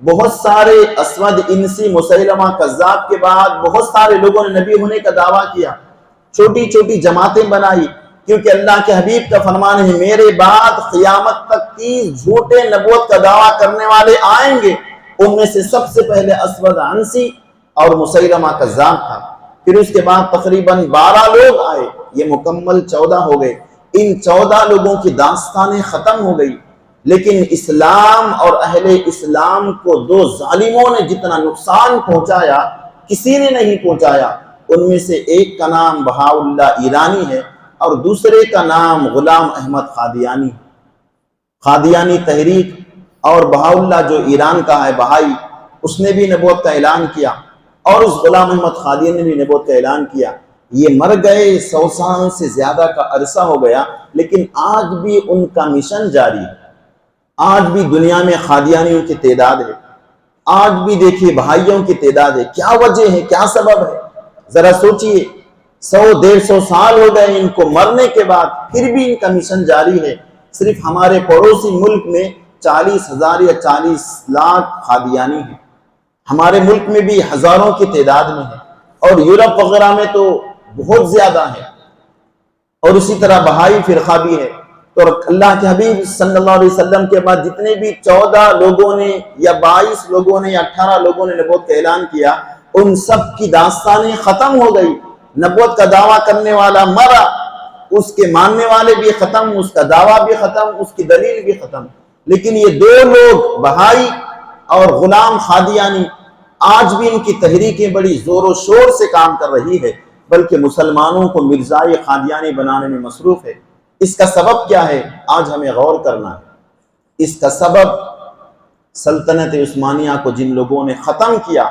بہت سارے اسود انسی مسیلمہ کذاب کے بعد بہت سارے لوگوں نے نبی ہونے کا دعویٰ کیا، چھوٹی چھوٹی جماعتیں بنائی، کیونکہ اللہ کے حبیب کا فرمان ہے میرے بعد قیامت تک 30 جھوٹے نبوت کا دعویٰ کرنے والے آئیں گے، ان میں سے سب سے پہلے اسود عنسی اور مسیلمہ کذاب تھا، پھر اس کے بعد تقریباً 12 لوگ آئے، یہ مکمل 14 ہو گئے۔ ان 14 لوگوں کی داستانیں ختم ہو گئی، لیکن اسلام اور اہل اسلام کو 2 ظالموں نے جتنا نقصان پہنچایا کسی نے نہیں پہنچایا۔ ان میں سے ایک کا نام بہاءاللہ ایرانی ہے اور دوسرے کا نام غلام احمد قادیانی۔ قادیانی تحریک اور بہاءاللہ جو ایران کا ہے بہائی، اس نے بھی نبوت کا اعلان کیا، اور اس غلام احمد قادیانی نے بھی نبوت کا اعلان کیا۔ یہ مر گئے، 100 سال سے زیادہ کا عرصہ ہو گیا، لیکن آج بھی ان کا مشن جاری ہے۔ آج بھی دنیا میں قادیانیوں کی تعداد ہے، آج بھی دیکھیے بھائیوں کی تعداد ہے۔ کیا وجہ ہے، کیا سبب ہے؟ ذرا سوچئے، 100-150 سال ہو گئے ان کو مرنے کے بعد، پھر بھی ان کا مشن جاری ہے۔ صرف ہمارے پڑوسی ملک میں 40,000 یا 40 لاکھ قادیانی ہیں، ہمارے ملک میں بھی ہزاروں کی تعداد میں ہے، اور یورپ وغیرہ میں تو بہت زیادہ ہے، اور اسی طرح بہائی فرقہ بھی ہے۔ تو اللہ کے حبیب صلی اللہ علیہ وسلم کے بعد جتنے بھی 14 لوگوں نے یا 22 لوگوں نے یا 18 لوگوں نے نبوت کا اعلان کیا، ان سب کی داستانیں ختم ہو گئی۔ نبوت کا دعویٰ کرنے والا مرا، اس کے ماننے والے بھی ختم، اس کا دعویٰ بھی ختم، اس کی دلیل بھی ختم۔ لیکن یہ 2 لوگ بہائی اور غلام قادیانی، آج بھی ان کی تحریکیں بڑی زور و شور سے کام کر رہی ہے، بلکہ مسلمانوں کو مرزائی قادیانی بنانے میں مصروف ہے۔ اس کا سبب کیا ہے؟ آج ہمیں غور کرنا ہے۔ اس کا سبب سلطنت عثمانیہ کو جن لوگوں نے ختم کیا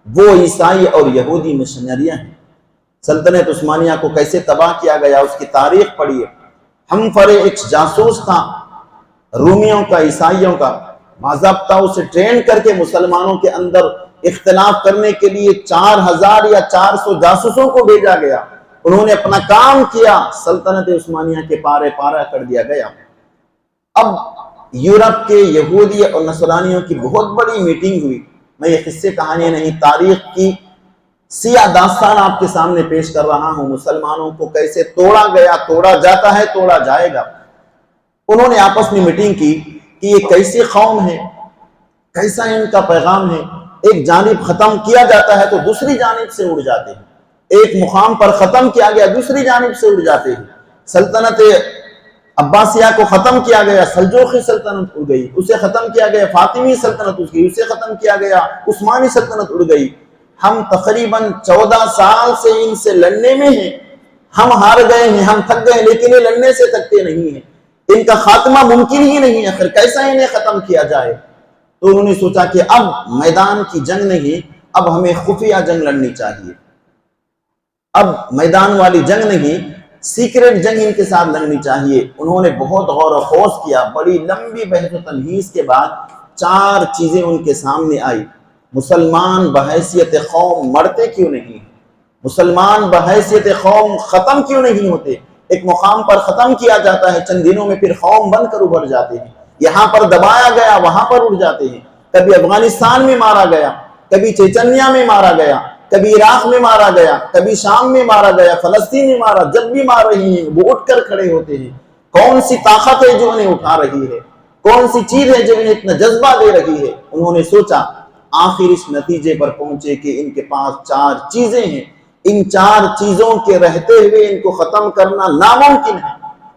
وہ عیسائی اور یہودی مشنریاں ہیں۔ سلطنت عثمانیہ کو کیسے تباہ کیا گیا اس کی تاریخ پڑھیے۔ ہمفر ایک جاسوس تھا رومیوں کا، عیسائیوں کا، باضابطہ اسے ٹرین کر کے مسلمانوں کے اندر اختلاف کرنے کے لیے 4000 یا 400 جاسوسوں کو بھیجا گیا۔ انہوں نے اپنا کام کیا، سلطنت عثمانیہ کے پارے پارا کر دیا گیا۔ اب یورپ کے یہودی اور نصرانیوں کی بہت بڑی میٹنگ ہوئی۔ میں یہ قصے کہانی نہیں، تاریخ کی سیاہ داستان آپ کے سامنے پیش کر رہا ہوں۔ مسلمانوں کو کیسے توڑا گیا، توڑا جاتا ہے، توڑا جائے گا۔ انہوں نے آپس میں میٹنگ کی کہ یہ کیسی قوم ہے، کیسا ان کا پیغام ہے۔ ایک جانب ختم کیا جاتا ہے تو دوسری جانب سے اڑ جاتے ہیں، ایک مقام پر ختم کیا گیا دوسری جانب سے اڑ جاتے ہیں۔ سلطنت عباسیہ کو ختم کیا گیا، سلجوقی سلطنت اڑ گئی، اسے ختم کیا گیا فاطمی سلطنت اڑ گئی، اسے ختم کیا گیا عثمانی سلطنت اڑ گئی۔ ہم تقریباً 14 سال سے ان سے لڑنے میں ہیں، ہم ہار گئے ہیں، ہم تھک گئے، لیکن یہ لڑنے سے تھکتے نہیں ہیں، ان کا خاتمہ ممکن ہی نہیں ہے، پھر کیسا انہیں ختم کیا جائے؟ تو انہوں نے سوچا کہ اب میدان کی جنگ نہیں، اب ہمیں خفیہ جنگ لڑنی چاہیے، اب میدان والی جنگ نہیں، سیکریٹ جنگ ان کے ساتھ لڑنی چاہیے۔ انہوں نے بہت غور و خوض کیا، بڑی لمبی بحث و تمہیز کے بعد 4 چیزیں ان کے سامنے آئی۔ مسلمان بحیثیت قوم مرتے کیوں نہیں؟ مسلمان بحیثیت قوم ختم کیوں نہیں ہوتے؟ ایک مقام پر ختم کیا جاتا ہے، چند دنوں میں پھر قوم بن کر ابھر جاتے ہیں، یہاں پر دبایا گیا وہاں پر اٹھ جاتے ہیں۔ کبھی افغانستان میں مارا گیا، کبھی چیچنیا میں مارا گیا، کبھی عراق میں مارا گیا، کبھی شام میں مارا گیا، فلسطین میں مارا، جب بھی مار رہی ہیں وہ اٹھ کر کھڑے ہوتے ہیں۔ کون سی طاقت ہے جو انہیں اٹھا رہی ہے؟ کون سی چیز ہے جو انہیں اتنا جذبہ دے رہی ہے؟ انہوں نے سوچا، آخر اس نتیجے پر پہنچے کہ ان کے پاس 4 چیزیں ہیں، ان 4 چیزوں کے رہتے ہوئے ان کو ختم کرنا ناممکن ہے،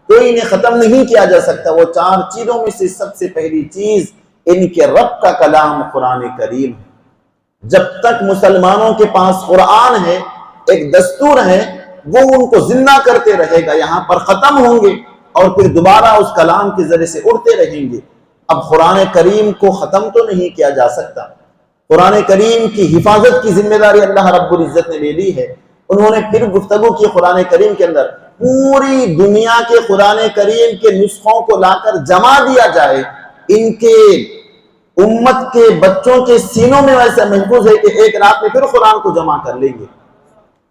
کوئی انہیں ختم نہیں کیا جا سکتا۔ وہ 4 چیزوں میں سے سب سے پہلی چیز ان کے رب کا کلام قرآن کریم ہے۔ جب تک مسلمانوں کے پاس قرآن ہے، ایک دستور ہے، وہ ان کو زندہ کرتے رہے گا، یہاں پر ختم ہوں گے اور پھر دوبارہ اس کلام کے ذریعے سے اڑتے رہیں گے۔ اب قرآن کریم کو ختم تو نہیں کیا جا سکتا، قرآن کریم کی حفاظت کی ذمہ داری اللہ رب العزت نے لے لی ہے۔ انہوں نے پھر گفتگو کی قرآن کریم کے اندر، پوری دنیا کے قرآن کریم کے نسخوں کو لا کر جمع دیا جائے، ان کے امت کے بچوں کے سینوں میں ویسا محفوظ ہے کہ ایک رات میں پھر قرآن کو جمع کر لیں گے۔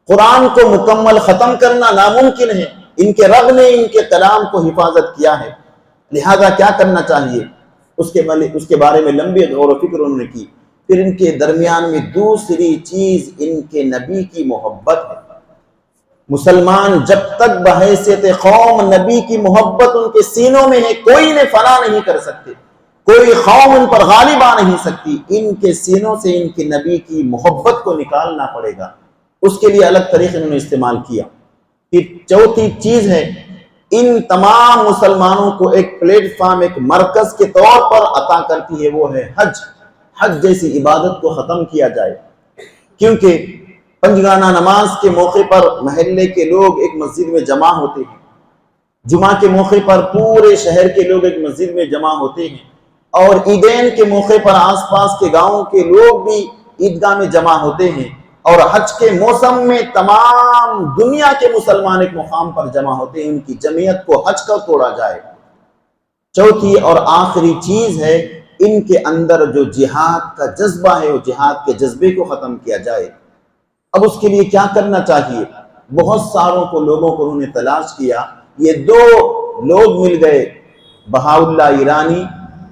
قرآن کو مکمل ختم کرنا ناممکن ہے، ان کے رب نے ان کے کلام کو حفاظت کیا ہے، لہذا کیا کرنا چاہیے اس کے بارے میں لمبی غور و فکر انہوں نے کی۔ پھر ان کے درمیان میں دوسری چیز ان کے نبی کی محبت ہے۔ مسلمان جب تک بحیثیت قوم نبی کی محبت ان کے سینوں میں ہے، کوئی انہیں فنا نہیں کر سکتے، کوئی قوم ان پر غالب آ نہیں سکتی۔ ان کے سینوں سے ان کے نبی کی محبت کو نکالنا پڑے گا، اس کے لیے الگ طریقے انہوں نے استعمال کیا۔ پھر چوتھی چیز ہے، ان تمام مسلمانوں کو ایک پلیٹ فارم، ایک مرکز کے طور پر عطا کرتی ہے، وہ ہے حج۔ حج جیسی عبادت کو ختم کیا جائے، کیونکہ پنجگانہ نماز کے موقع پر محلے کے لوگ ایک مسجد میں جمع ہوتے ہیں، جمعہ کے موقع پر پورے شہر کے لوگ ایک مسجد میں جمع ہوتے ہیں، اور عیدین کے موقع پر آس پاس کے گاؤں کے لوگ بھی عیدگاہ میں جمع ہوتے ہیں، اور حج کے موسم میں تمام دنیا کے مسلمان ایک مقام پر جمع ہوتے ہیں، ان کی جمعیت کو حج کا توڑا جائے۔ چوتھی اور آخری چیز ہے، ان کے اندر جو جہاد کا جذبہ ہے، وہ جہاد کے جذبے کو ختم کیا جائے۔ اب اس کے لیے کیا کرنا چاہیے؟ بہت ساروں کو لوگوں کو انہوں نے تلاش کیا، یہ دو لوگ مل گئے، بہاءاللہ ایرانی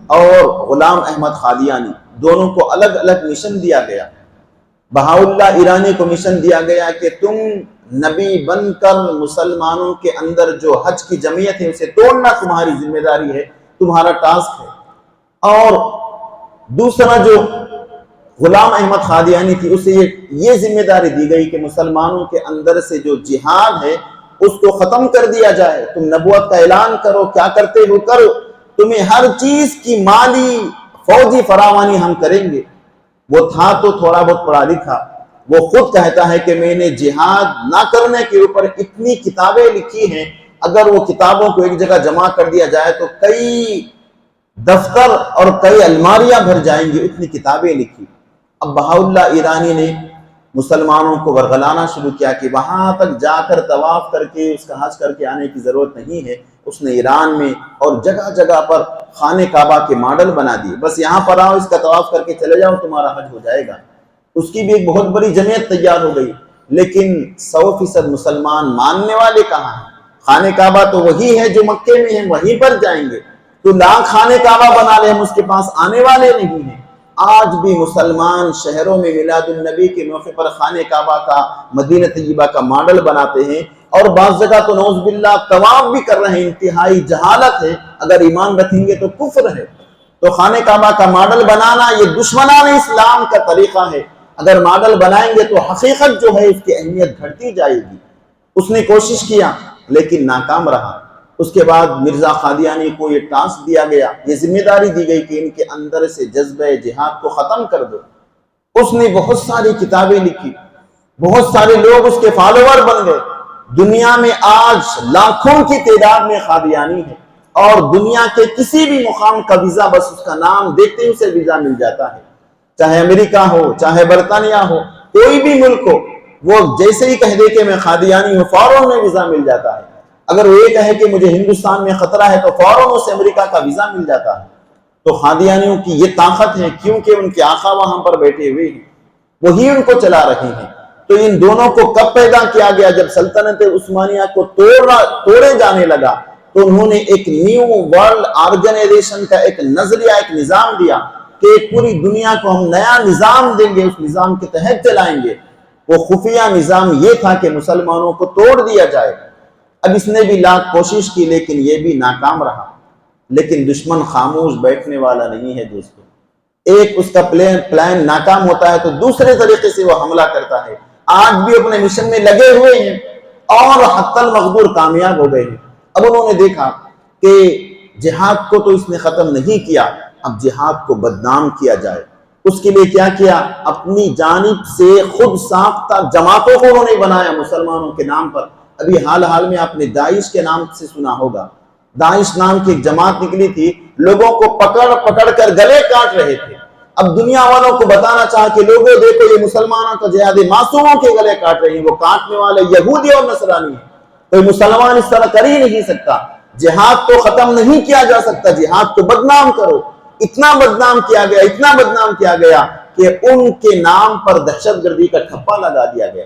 اور غلام احمد قادیانی، دونوں کو الگ الگ مشن دیا گیا۔ بہاءاللہ ایرانی کو مشن دیا گیا کہ تم نبی بن کر مسلمانوں کے اندر جو حج کی جمعیت ہے اسے توڑنا تمہاری ذمہ داری ہے، تمہارا ٹاسک ہے۔ اور دوسرا جو غلام احمد قادیانی تھی، اسے یہ ذمہ داری دی گئی کہ مسلمانوں کے اندر سے جو جہاد ہے اس کو ختم کر دیا جائے، تم نبوت کا اعلان کرو، کیا کرتے ہو کرو، تمہیں ہر چیز کی مالی فوجی فراوانی ہم کریں گے۔ وہ تھا تو تھوڑا بہت پڑھا لکھا، وہ خود کہتا ہے کہ میں نے جہاد نہ کرنے کے اوپر اتنی کتابیں لکھی ہیں، اگر وہ کتابوں کو ایک جگہ جمع کر دیا جائے تو کئی دفتر اور کئی الماریاں بھر جائیں گی، اتنی کتابیں لکھی۔ اب بہاءاللہ ایرانی نے مسلمانوں کو ورغلانا شروع کیا کہ وہاں تک جا کر طواف کر کے اس کا حج کر کے آنے کی ضرورت نہیں ہے۔ اس نے ایران میں اور جگہ جگہ پر خانہ کعبہ کے ماڈل بنا دیے، بس یہاں پر آؤ، اس کا طواف کر کے چلے جاؤ، تمہارا حج ہو جائے گا۔ اس کی بھی ایک بہت بڑی جمعیت تیار ہو گئی، لیکن 100% مسلمان ماننے والے کہاں ہیں؟ خانہ کعبہ تو وہی ہے جو مکے میں ہے، وہیں پر جائیں گے، تو لاکھ خانہ کعبہ بنا لے، ہم اس کے پاس آنے والے نہیں ہیں۔ آج بھی مسلمان شہروں میں میلاد النبی کے موقع پر خانہ کعبہ کا، مدینہ طیبہ کا ماڈل بناتے ہیں، اور بعض جگہ تو نعوذ باللہ طواف بھی کر رہے ہیں۔ انتہائی جہالت ہے، اگر ایمان رکھیں گے تو کفر ہے۔ تو خانہ کعبہ کا ماڈل بنانا یہ دشمنان اسلام کا طریقہ ہے۔ اگر ماڈل بنائیں گے تو حقیقت جو ہے اس کی اہمیت گھٹتی جائے گی۔ اس نے کوشش کیا لیکن ناکام رہا۔ اس کے بعد مرزا قادیانی کو یہ ٹاسک دیا گیا، یہ ذمہ داری دی گئی کہ ان کے اندر سے جذبہ جہاد کو ختم کر دو۔ اس نے بہت ساری کتابیں لکھی، بہت سارے لوگ اس کے فالوور بن گئے۔ دنیا میں آج لاکھوں کی تعداد میں قادیانی ہے، اور دنیا کے کسی بھی مقام کا ویزا، بس اس کا نام دیکھتے ہی اسے ویزا مل جاتا ہے، چاہے امریکہ ہو، چاہے برطانیہ ہو، کوئی بھی ملک ہو، وہ جیسے ہی کہہ دے کہ میں قادیانی ہوں، فوراً میں ویزا مل جاتا ہے۔ اگر وہ یہ کہے کہ مجھے ہندوستان میں خطرہ ہے تو فوراً اسے امریکہ کا ویزا مل جاتا ہے۔ تو قادیانیوں کی یہ طاقت ہے، کیونکہ ان کے آقا وہاں پر بیٹھے ہوئے ہیں، وہی ان کو چلا رہے ہیں۔ تو ان دونوں کو کب پیدا کیا گیا؟ جب سلطنت عثمانیہ کو توڑے جانے لگا، تو انہوں نے ایک نیو ورلڈ آرگنائزیشن کا ایک نظریہ، ایک نظام دیا کہ پوری دنیا کو ہم نیا نظام دیں گے، اس نظام کے تحت چلائیں گے۔ وہ خفیہ نظام یہ تھا کہ مسلمانوں کو توڑ دیا جائے۔ اب اس نے بھی لاکھ کوشش کی لیکن یہ بھی ناکام رہا۔ لیکن دشمن خاموش بیٹھنے والا نہیں ہے دوستو، ایک اس کا پلان ناکام ہوتا ہے تو دوسرے طریقے سے وہ حملہ کرتا ہے۔ آج بھی اپنے مشن میں لگے ہوئے ہیں اور حتی المقدور کامیاب ہو گئے ہیں۔ اب انہوں نے دیکھا کہ جہاد کو تو اس نے ختم نہیں کیا، اب جہاد کو بدنام کیا جائے۔ اس کے لیے کیا کیا؟ اپنی جانب سے خود ساختہ جماعتوں کو انہوں نے بنایا مسلمانوں کے نام پر۔ ابھی حال میں آپ نے داعش کے نام سے سنا ہوگا، داعش نام کی ایک جماعت نکلی تھی، لوگوں کو پکڑ کر گلے کاٹ رہے تھے۔ اب دنیا والوں کو بتانا چاہا کہ لوگوں دیکھو یہ مسلمانوں کا جہاد ہے، معصوموں کے گلے کاٹ رہے ہیں، وہ کاٹنے والے یہودی اور نصرانی ہیں، کوئی مسلمان اس طرح کر ہی نہیں سکتا۔ جہاد تو ختم نہیں کیا جا سکتا، جہاد کو بدنام کرو۔ اتنا بدنام کیا گیا کہ ان کے نام پر دہشت گردی کا ٹھپا لگا دیا گیا۔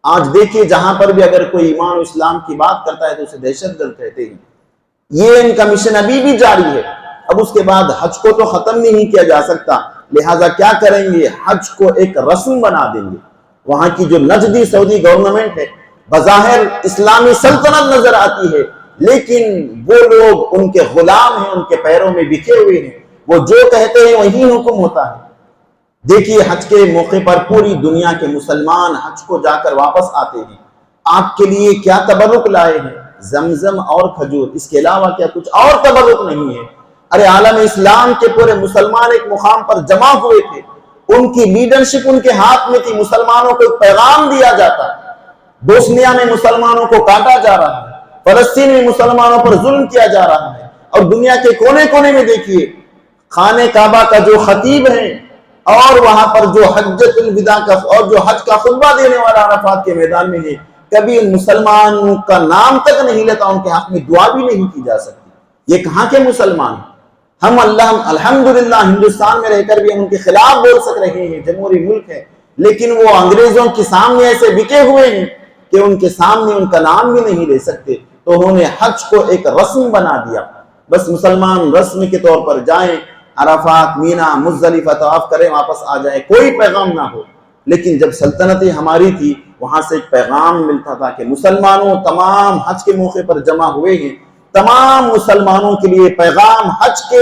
آج دیکھیے جہاں پر بھی اگر کوئی ایمان و اسلام کی بات کرتا ہے تو اسے دہشت گرد کہتے ہیں۔ یہ ان کا مشن ابھی بھی جاری ہے۔ اب اس کے بعد حج کو تو ختم نہیں کیا جا سکتا، لہٰذا کیا کریں گے؟ حج کو ایک رسم بنا دیں گے۔ وہاں کی جو نجدی سعودی گورنمنٹ ہے بظاہر اسلامی سلطنت نظر آتی ہے، لیکن وہ لوگ ان کے غلام ہیں، ان کے پیروں میں بکھے ہوئے ہیں، وہ جو کہتے ہیں وہی حکم ہوتا ہے۔ دیکھیے حج کے موقع پر پوری دنیا کے مسلمان حج کو جا کر واپس آتے ہیں، آپ کے لیے کیا تبرک لائے ہیں؟ زمزم اور کھجور، اس کے علاوہ کیا کچھ اور تبرک نہیں ہے؟ ارے عالم اسلام کے پورے مسلمان ایک مقام پر جمع ہوئے تھے، ان کی لیڈرشپ ان کے ہاتھ میں تھی، مسلمانوں کو ایک پیغام دیا جاتا۔ بوسنیا میں مسلمانوں کو کاٹا جا رہا ہے، فلسطین میں مسلمانوں پر ظلم کیا جا رہا ہے، اور دنیا کے کونے کونے میں دیکھیے خانہ کعبہ کا جو خطیب ہے اور وہاں پر جو حجۃ الوداع کا اور جو حج کا خطبہ دینے والا عرفات کے میدان میں ہے، کبھی ان مسلمانوں کا نام تک نہیں لیتا، ان کے حق میں دعا بھی نہیں کی جا سکتی۔ یہ کہاں کے مسلمان؟ ہم الحمدللہ ہندوستان میں رہ کر بھی ہم ان کے خلاف بول سک رہے ہیں، جمہوری ملک ہے، لیکن وہ انگریزوں کے سامنے ایسے بکے ہوئے ہیں کہ ان کے سامنے ان کا نام بھی نہیں لے سکتے۔ تو انہوں نے حج کو ایک رسم بنا دیا، بس مسلمان رسم کے طور پر جائیں، عرفات، مینا، مزدلفہ طواف کریں، واپس آ جائیں، کوئی پیغام نہ ہو۔ لیکن جب سلطنت ہماری تھی، وہاں سے ایک پیغام ملتا تھا کہ مسلمانوں تمام حج کے موقع پر جمع ہوئے ہیں، تمام مسلمانوں کے لیے پیغام حج کے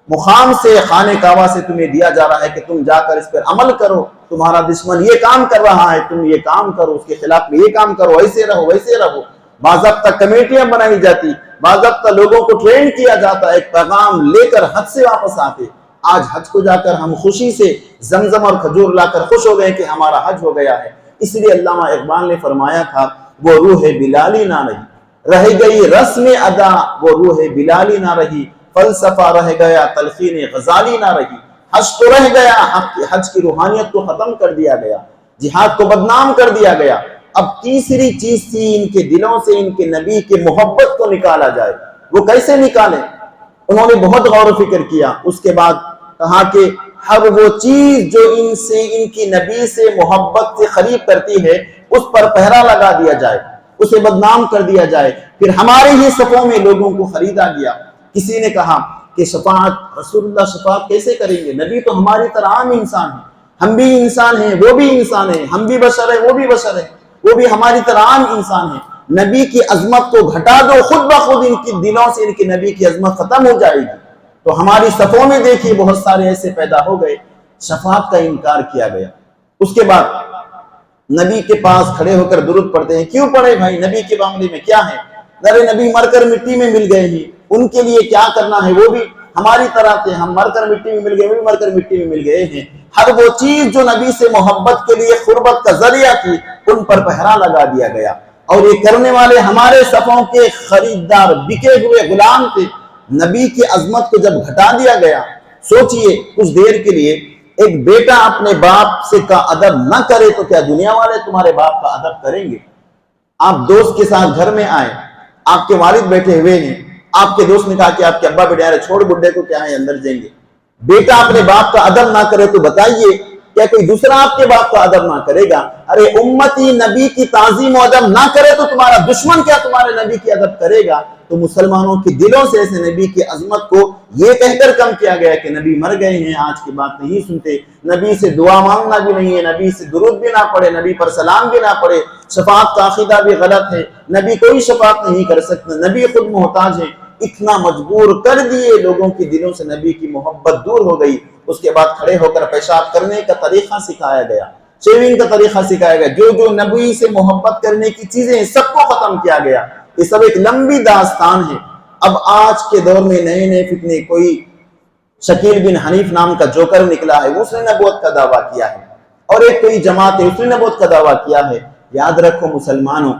مقام سے، خانہ کعبہ سے تمہیں دیا جا رہا ہے کہ تم جا کر اس پر عمل کرو، تمہارا دشمن یہ کام کر رہا ہے، تم یہ کام کرو، اس کے خلاف میں یہ کام کرو، ایسے رہو ویسے رہو۔ باضابطہ کمیٹیاں بنائی جاتی، باضابطہ لوگوں کو ٹرین کیا جاتا، ایک پیغام لے کر حج سے واپس آتے۔ آج حج کو جا کر ہم خوشی سے زمزم اور کھجور لا کر خوش ہو گئے کہ ہمارا حج ہو گیا ہے۔ اس لیے علامہ اقبال نے فرمایا تھا، وہ روح بلالی نہ رہی، رہ گئی رسم ادا، وہ روح بلالی نہ رہی، فلسفہ رہ گیا تلقین غزالی نہ رہی۔ حج تو رہ گیا، حج کی روحانیت کو ختم کر دیا گیا، جہاد کو بدنام کر دیا گیا۔ اب تیسری چیز تھی، ان کے دلوں سے ان کے نبی کی محبت کو نکالا جائے۔ وہ کیسے نکالیں؟ انہوں نے بہت غور و فکر کیا، اس کے بعد کہا کہ ہر وہ چیز جو ان کی نبی سے محبت سے خریب کرتی ہے، اس پر پہرا لگا دیا جائے، اسے بدنام کر دیا جائے۔ پھر ہمارے ہی صفوں میں لوگوں کو خریدا گیا۔ کسی نے کہا کہ شفاعت، رسول اللہ شفاعت کیسے کریں گے؟ نبی تو ہماری طرح عام انسان ہے، ہم بھی انسان ہیں، وہ بھی انسان ہیں، ہم بھی بشر ہیں، وہ بھی بشر ہیں، وہ بھی ہماری طرح عام انسان ہیں۔ نبی کی عظمت کو گھٹا دو، خود بخود ان کی دلوں سے ان کی نبی کی عظمت ختم ہو جائے گی۔ تو ہماری صفوں میں دیکھیے بہت سارے ایسے پیدا ہو گئے، شفاعت کا انکار کیا گیا۔ اس کے بعد نبی کے پاس کھڑے ہو کر درود پڑھتے ہیں، کیوں پڑھے بھائی؟ نبی کے معاملے میں کیا ہے؟ ارے نبی مر کر مٹی میں مل گئے ہیں، ان کے لیے کیا کرنا ہے؟ وہ بھی ہماری طرح تھے، ہم مر کر مٹی میں مل گئے، وہ بھی مر کر مٹی میں مل گئے ہیں۔ ہر وہ چیز جو نبی سے محبت کے لیے قربت کا ذریعہ تھی، ان پر پہرا لگا دیا گیا، اور یہ کرنے والے ہمارے صفوں کے خریدار، بکے ہوئے غلام تھے۔ نبی کی عظمت کو جب گھٹا دیا گیا، سوچئے کچھ دیر کے لیے ایک بیٹا اپنے باپ سے کا ادب نہ کرے تو کیا دنیا والے تمہارے باپ کا ادب کریں گے؟ آپ دوست کے ساتھ گھر میں آئے، آپ کے والد بیٹھے ہوئے ہیں، آپ کے دوست نے کہا کہ آپ کے ابا بیٹے چھوڑ بڈھے کو، کیا ہے اندر جائیں گے۔ بیٹا اپنے باپ کا ادب نہ کرے تو بتائیے کیا کوئی دوسرا آپ کے باپ کا ادب نہ کرے گا؟ ارے امتی نبی کی تعظیم و ادب نہ کرے تو تمہارا دشمن کیا تمہارے نبی کی ادب کرے گا؟ تو مسلمانوں کے دلوں سے ایسے نبی کی عظمت کو یہ کہہ کر کم کیا گیا کہ نبی مر گئے ہیں، آج کی بات نہیں سنتے، نبی سے دعا مانگنا بھی نہیں ہے، نبی سے درود بھی نہ پڑھے، نبی پر سلام بھی نہ پڑھے، شفاعت کا عقیدہ بھی غلط ہے، نبی کوئی شفاعت نہیں کر سکتا، نبی خود محتاج ہے۔ اتنا مجبور کر دیے، لوگوں کے دلوں سے نبی کی محبت دور ہو گئی۔ اس کے بعد کھڑے ہو کر پیشاب کرنے کا طریقہ سکھایا گیا، شیونگ کا طریقہ سکھایا گیا، جو نبی سے محبت کرنے کی چیزیں ہیں سب کو ختم کیا گیا۔ یہ سب ایک لمبی داستان ہے۔ اب آج کے دور میں نئے نئے فتنے، کوئی شکیل بن حنیف نام کا جوکر نکلا ہے، اس نے نبوت کا دعویٰ کیا ہے، اور ایک کوئی جماعت ہے، اس نے نبوت کا دعویٰ کیا ہے۔ یاد رکھو مسلمانوں،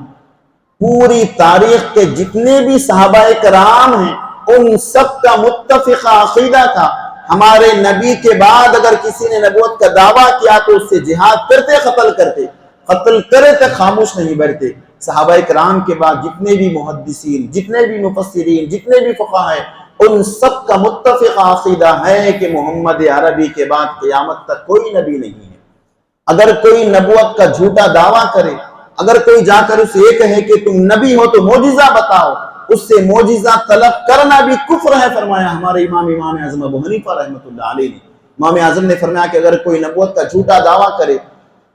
پوری تاریخ کے جتنے بھی صحابہ کرام ہیں، ان سب کا متفقہ عقیدہ تھا، ہمارے نبی کے بعد اگر کسی نے نبوت کا دعویٰ کیا تو اس سے جہاد کرتے، قتل کرے تک خاموش نہیں بیٹھتے۔ صحابہ کرام کے بعد جتنے بھی محدثین، جتنے بھی مفسرین، جتنے بھی فقہاء ہیں، ان سب کا متفق عقیدہ ہے کہ محمد عربی کے بعد قیامت تک کوئی نبی نہیں ہے۔ اگر کوئی نبوت کا جھوٹا دعویٰ کرے، اگر کوئی جا کر اسے یہ کہے کہ تم نبی ہو تو معجزہ بتاؤ، اس سے معجزہ طلب کرنا بھی کفر ہے، فرمایا ہمارے امام اعظم ابو حنیفہ رحمۃ اللہ علیہ نے۔ امام اعظم نے فرمایا کہ اگر کوئی نبوت کا جھوٹا دعویٰ کرے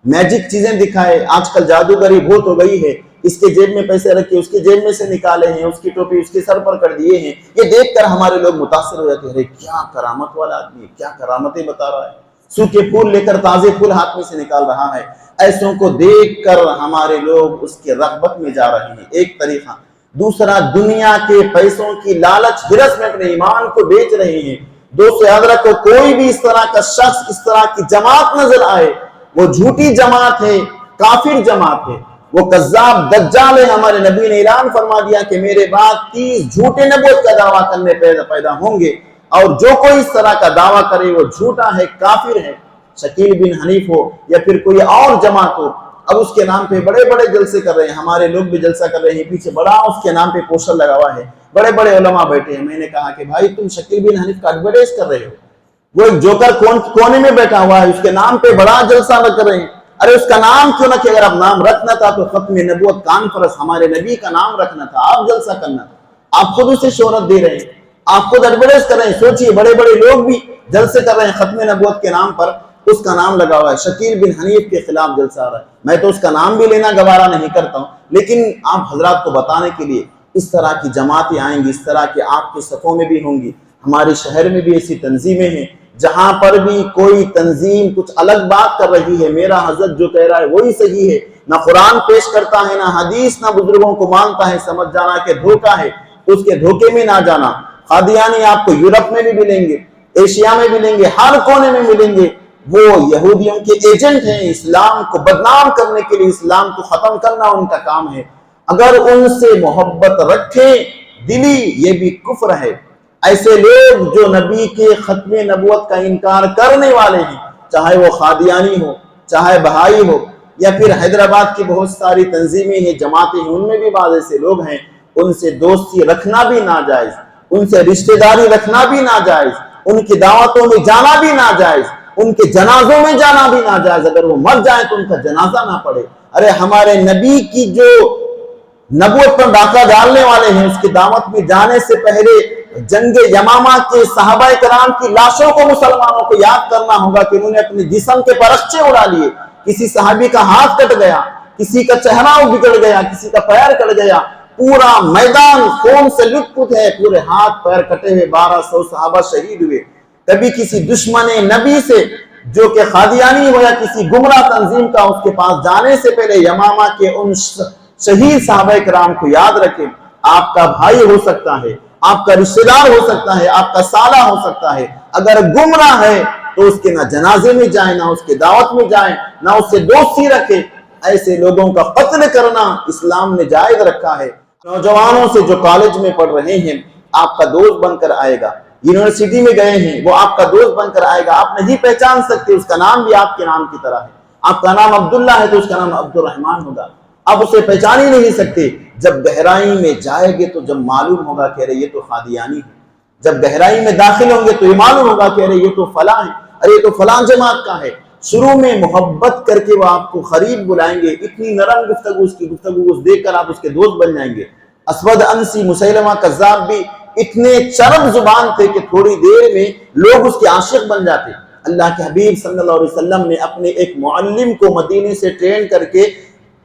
میجک چیزیں دکھائے. آج کل جادوگری بہت ہو گئی ہے. اس کے جیب میں پیسے رکھے, اس کے جیب میں سے نکالے ہیں, اس کی ٹوپی اس کے سر پر کر دیے ہیں. یہ دیکھ کر ہمارے لوگ متاثر ہو جاتے ہیں, ارے کیا کرامت والا آدمی ہے, کیا کرامتیں بتا رہا ہے, سوکھے پھول لے کر تازے پھول ہاتھ میں سے نکال رہا ہے. ایسوں کو دیکھ کر ہمارے لوگ اس کے رغبت میں جا رہے ہیں, ایک طریقہ. دوسرا, دنیا کے پیسوں کی لالچ ہرس میں اپنے ایمان کو بیچ رہے ہیں. دوستو یاد رکھو, کوئی بھی اس طرح کا شخص, اس طرح کی جماعت نظر آئے, وہ جھوٹی جماعت ہے, کافر جماعت ہے, وہ کذاب دجال ہے. ہمارے نبی نے اعلان فرما دیا کہ میرے بعد 30 جھوٹے نبوت کا دعویٰ کرنے پیدا ہوں گے, اور جو کوئی اس طرح کا دعویٰ کرے وہ جھوٹا ہے, کافر ہے. شکیل بن حنیف ہو یا پھر کوئی اور جماعت ہو, اب اس کے نام پہ بڑے بڑے جلسے کر رہے ہیں. ہمارے لوگ بھی جلسہ کر رہے ہیں, پیچھے بڑا اس کے نام پہ پوسٹر لگا ہوا ہے, بڑے بڑے علماء بیٹھے ہیں. میں نے کہا کہ بھائی تم شکیل بن حنیف کا ایڈورٹائز کر رہے ہو, وہ ایک جوکر کونے میں بیٹھا ہوا ہے, اس کے نام پہ بڑا جلسہ کر رہے ہیں. ارے اس کا نام کیوں نہ, کہ اگر آپ نام رکھنا تھا تو ختم نبوت کانفرنس, ہمارے نبی کا نام رکھنا تھا, آپ جلسہ کرنا تھا. آپ خود اسے شہرت دے رہے ہیں, آپ خود ایڈورٹائز کر رہے ہیں. سوچئے بڑے بڑے لوگ بھی جلسے کر رہے ہیں, ختم نبوت کے نام پر اس کا نام لگا ہوا ہے. شکیل بن حنیف کے خلاف جلسہ آ رہا ہے. میں تو اس کا نام بھی لینا گوارا نہیں کرتا ہوں, لیکن آپ حضرات کو بتانے کے لیے اس طرح کی جماعتیں آئیں گی, اس طرح کے آپ کے صفوں میں بھی ہوں گی. ہمارے شہر میں بھی ایسی تنظیمیں ہیں, جہاں پر بھی کوئی تنظیم کچھ الگ بات کر رہی ہے, میرا حضرت جو کہہ رہا ہے وہی صحیح ہے, نہ قرآن پیش کرتا ہے, نہ حدیث, نہ بزرگوں کو مانتا ہے, سمجھ جانا کہ دھوکہ ہے, اس کے دھوکے میں نہ جانا. قادیانی آپ کو یورپ میں بھی ملیں گے, ایشیا میں بھی ملیں گے, ہر کونے میں ملیں گے. وہ یہودیوں کے ایجنٹ ہیں, اسلام کو بدنام کرنے کے لیے, اسلام کو ختم کرنا ان کا کام ہے. اگر ان سے محبت رکھیں دلی, یہ بھی کفر ہے. ایسے لوگ جو نبی کے ختم نبوت کا انکار کرنے والے ہیں, چاہے وہ قادیانی ہو, چاہے بہائی ہو, یا پھر حیدرآباد کی بہت ساری تنظیمیں ہیں, جماعتیں ہیں, ان میں بھی بعض ایسے لوگ ہیں, ان سے دوستی رکھنا بھی ناجائز, ان سے رشتہ داری رکھنا بھی ناجائز, ان کی دعوتوں میں جانا بھی ناجائز, ان کے جنازوں میں جانا بھی ناجائز. اگر وہ مر جائیں تو ان کا جنازہ نہ پڑے. ارے ہمارے نبی کی جو نبوت پر ڈاکہ ڈالنے والے ہیں, اس کی دعوت میں جانے سے پہلے جنگ یمامہ کے صحابہ کرام کی لاشوں کو مسلمانوں کو یاد کرنا ہوگا کہ انہوں نے اپنے جسم کے پرخچے اڑا لیے. کسی صحابی کا ہاتھ کٹ گیا, کسی کا چہرہ بگڑ گیا, کسی کا پیر کٹ گیا, پورا میدان خون سے لت پت ہے, پورے ہاتھ پیر کٹے ہوئے 1200 صحابہ شہید ہوئے. کبھی کسی دشمن نبی سے جو کہ قادیانی ہو یا کسی گمراہ تنظیم کا, اس کے پاس جانے سے پہلے یمامہ کے ان شہید صحابہ کرام کو یاد رکھیں. آپ کا بھائی ہو سکتا ہے, آپ کا رشتہ دار ہو سکتا ہے, آپ کا سالہ ہو سکتا ہے, اگر گمراہ ہے تو اس کے نہ جنازے میں جائیں, نہ اس کے دعوت میں جائیں, نہ اس سے دوستی رکھیں. ایسے لوگوں کا قتل کرنا اسلام نے جائز رکھا ہے. نوجوانوں سے جو کالج میں پڑھ رہے ہیں, آپ کا دوست بن کر آئے گا, یونیورسٹی میں گئے ہیں, وہ آپ کا دوست بن کر آئے گا. آپ نہیں پہچان سکتے, اس کا نام بھی آپ کے نام کی طرح ہے. آپ کا نام عبداللہ ہے تو اس کا نام عبد الرحمن ہوگا. آپ اسے پہچان ہی نہیں سکتے. جب گہرائی میں جائیں گے تو جب معلوم ہوگا کہ یہ تو قادیانی ہے. جب گہرائی میں داخل ہوں گے تو یہ معلوم ہوگا کہ یہ تو فلاں ہے, ارے یہ تو فلاں جماعت کا ہے. شروع میں محبت کر کے وہ آپ کو قریب بلائیں گے, اتنی نرم گفتگو, اس کی گفتگو کو دیکھ کر آپ اس کے دوست بن جائیں گے. اسود انسی مسیلمہ کذاب بھی اتنے چرب زبان تھے کہ تھوڑی دیر میں لوگ اس کے عاشق بن جاتے. اللہ کے حبیب صلی اللہ علیہ وسلم نے اپنے ایک معلم کو مدینے سے ٹرین کر کے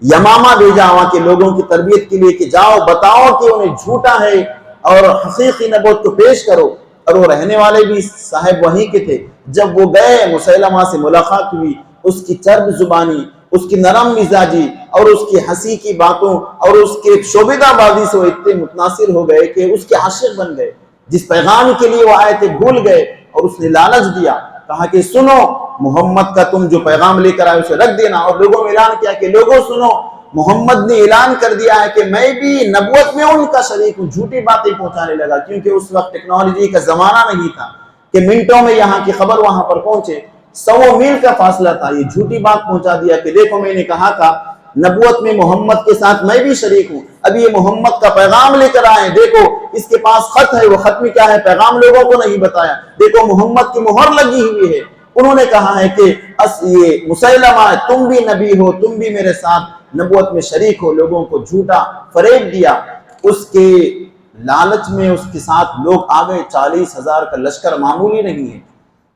یمامہ بھیجا وہاں کے لوگوں کی تربیت کے لیے کہ جاؤ بتاؤ کہ انہیں جھوٹا ہے اور حقیقی نبوت کو پیش کرو. اور وہ رہنے والے بھی صاحب وہیں کے تھے. جب وہ گئے, مسیلمہ سے ملاقات ہوئی, اس کی چرب زبانی, اس کی نرم مزاجی اور اس کی ہنسی کی باتوں اور اس کے شوبیدہ بازی سے وہ اتنے متاثر ہو گئے کہ اس کے عاشق بن گئے. جس پیغام کے لیے وہ آئے تھے بھول گئے, اور اس نے لالچ دیا, کہا کہ سنو محمد کا تم جو پیغام لے کر آئے اسے رکھ دینا. اور لوگوں میں اعلان کیا کہ لوگوں سنو, محمد نے اعلان کر دیا ہے کہ میں بھی نبوت میں ان کا شریک ہوں. جھوٹی باتیں پہنچانے لگا, کیونکہ اس وقت ٹیکنالوجی کا زمانہ نہیں تھا کہ منٹوں میں یہاں کی خبر وہاں پر پہنچے. 100 میل کا فاصلہ تھا. یہ جھوٹی بات پہنچا دیا کہ دیکھو میں نے کہا تھا نبوت میں محمد کے ساتھ میں بھی شریک ہوں, ابھی یہ محمد کا پیغام لے کر آئے, دیکھو اس کے پاس خط ہے, وہ خط میں کیا ہے پیغام لوگوں کو نہیں بتایا, دیکھو محمد کی مہر لگی ہوئی ہے. انہوں نے کہا ہے کہ یہ مسیلمہ تم بھی نبی ہو, تم بھی میرے ساتھ نبوت میں شریک ہو. لوگوں کو جھوٹا فریب دیا. اس کے لالچ میں اس کے ساتھ لوگ آ گئے. 40,000 کا لشکر معمولی نہیں ہے.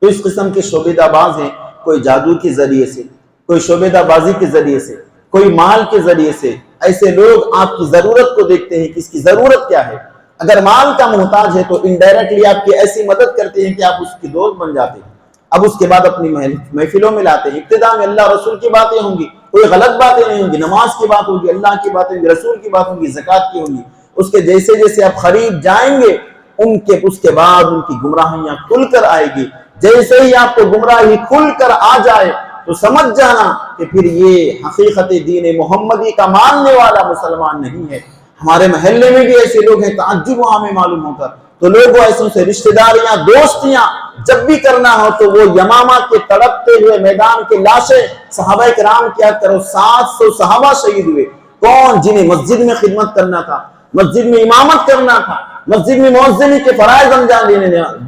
تو اس قسم کے شعبدہ باز ہیں, کوئی جادو کے ذریعے سے, کوئی شعبہ بازی کے ذریعے سے، کوئی مال کے ذریعے سے، ایسے لوگ آپ کی ضرورت کو دیکھتے ہیں کہ اس کی ضرورت کیا ہے، اگر مال کا محتاج ہے تو انڈائریکٹلی آپ کی ایسی مدد کرتے ہیں کہ آپ اس کی دوست بن جاتے ہیں، اب اس کے بعد اپنی محفلوں میں لاتے ہیں، ابتدا میں اللہ رسول کی باتیں ہوں گی، کوئی غلط باتیں نہیں ہوں گی، نماز کی بات ہوگی، اللہ کی باتیں ہوں گی، رسول کی بات ہوں گی، زکوٰۃ کی ہوں گی، اس کے جیسے جیسے آپ خرید جائیں گے اس کے بعد ان کی گمراہیاں کھل کر آئے گی، جیسے ہی آپ کو گمراہی کھل کر آ جائے تو سمجھ جانا کہ پھر یہ حقیقت دین محمدی کا ماننے والا مسلمان نہیں ہے۔ ہمارے محلے میں بھی ایسے لوگ ہیں، تعجب ہمیں معلوم ہوگا، تو لوگوں ایسوں سے رشتہ داریاں، دوستیاں جب بھی کرنا ہو تو وہ یمامہ کے تڑپتے ہوئے میدان کے لاشیں صحابہ کرام کیا کرو، 700 صحابہ شہید ہوئے، کون؟ جنہیں مسجد میں خدمت کرنا تھا، مسجد میں امامت کرنا تھا، مسجد میں مؤذنی کے فرائض انجام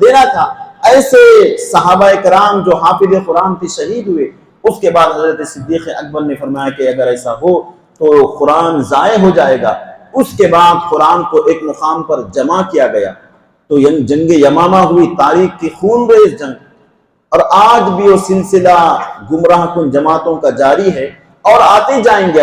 دینا تھا، ایسے صحابہ کرام جو حافظ قرآن تھے شہید ہوئے۔ اس کے بعد حضرت صدیق اکبر نے فرمایا کہ اگر ایسا ہو تو قرآن ضائع ہو جائے گا۔ اس کے بعد قرآن کو ایک مقام پر جمع کیا گیا، تو جنگ یمامہ ہوئی، تاریخ کی خون ریز جنگ، اور آج بھی وہ سلسلہ گمراہ کن جماعتوں کا جاری ہے، اور آتے جائیں گے۔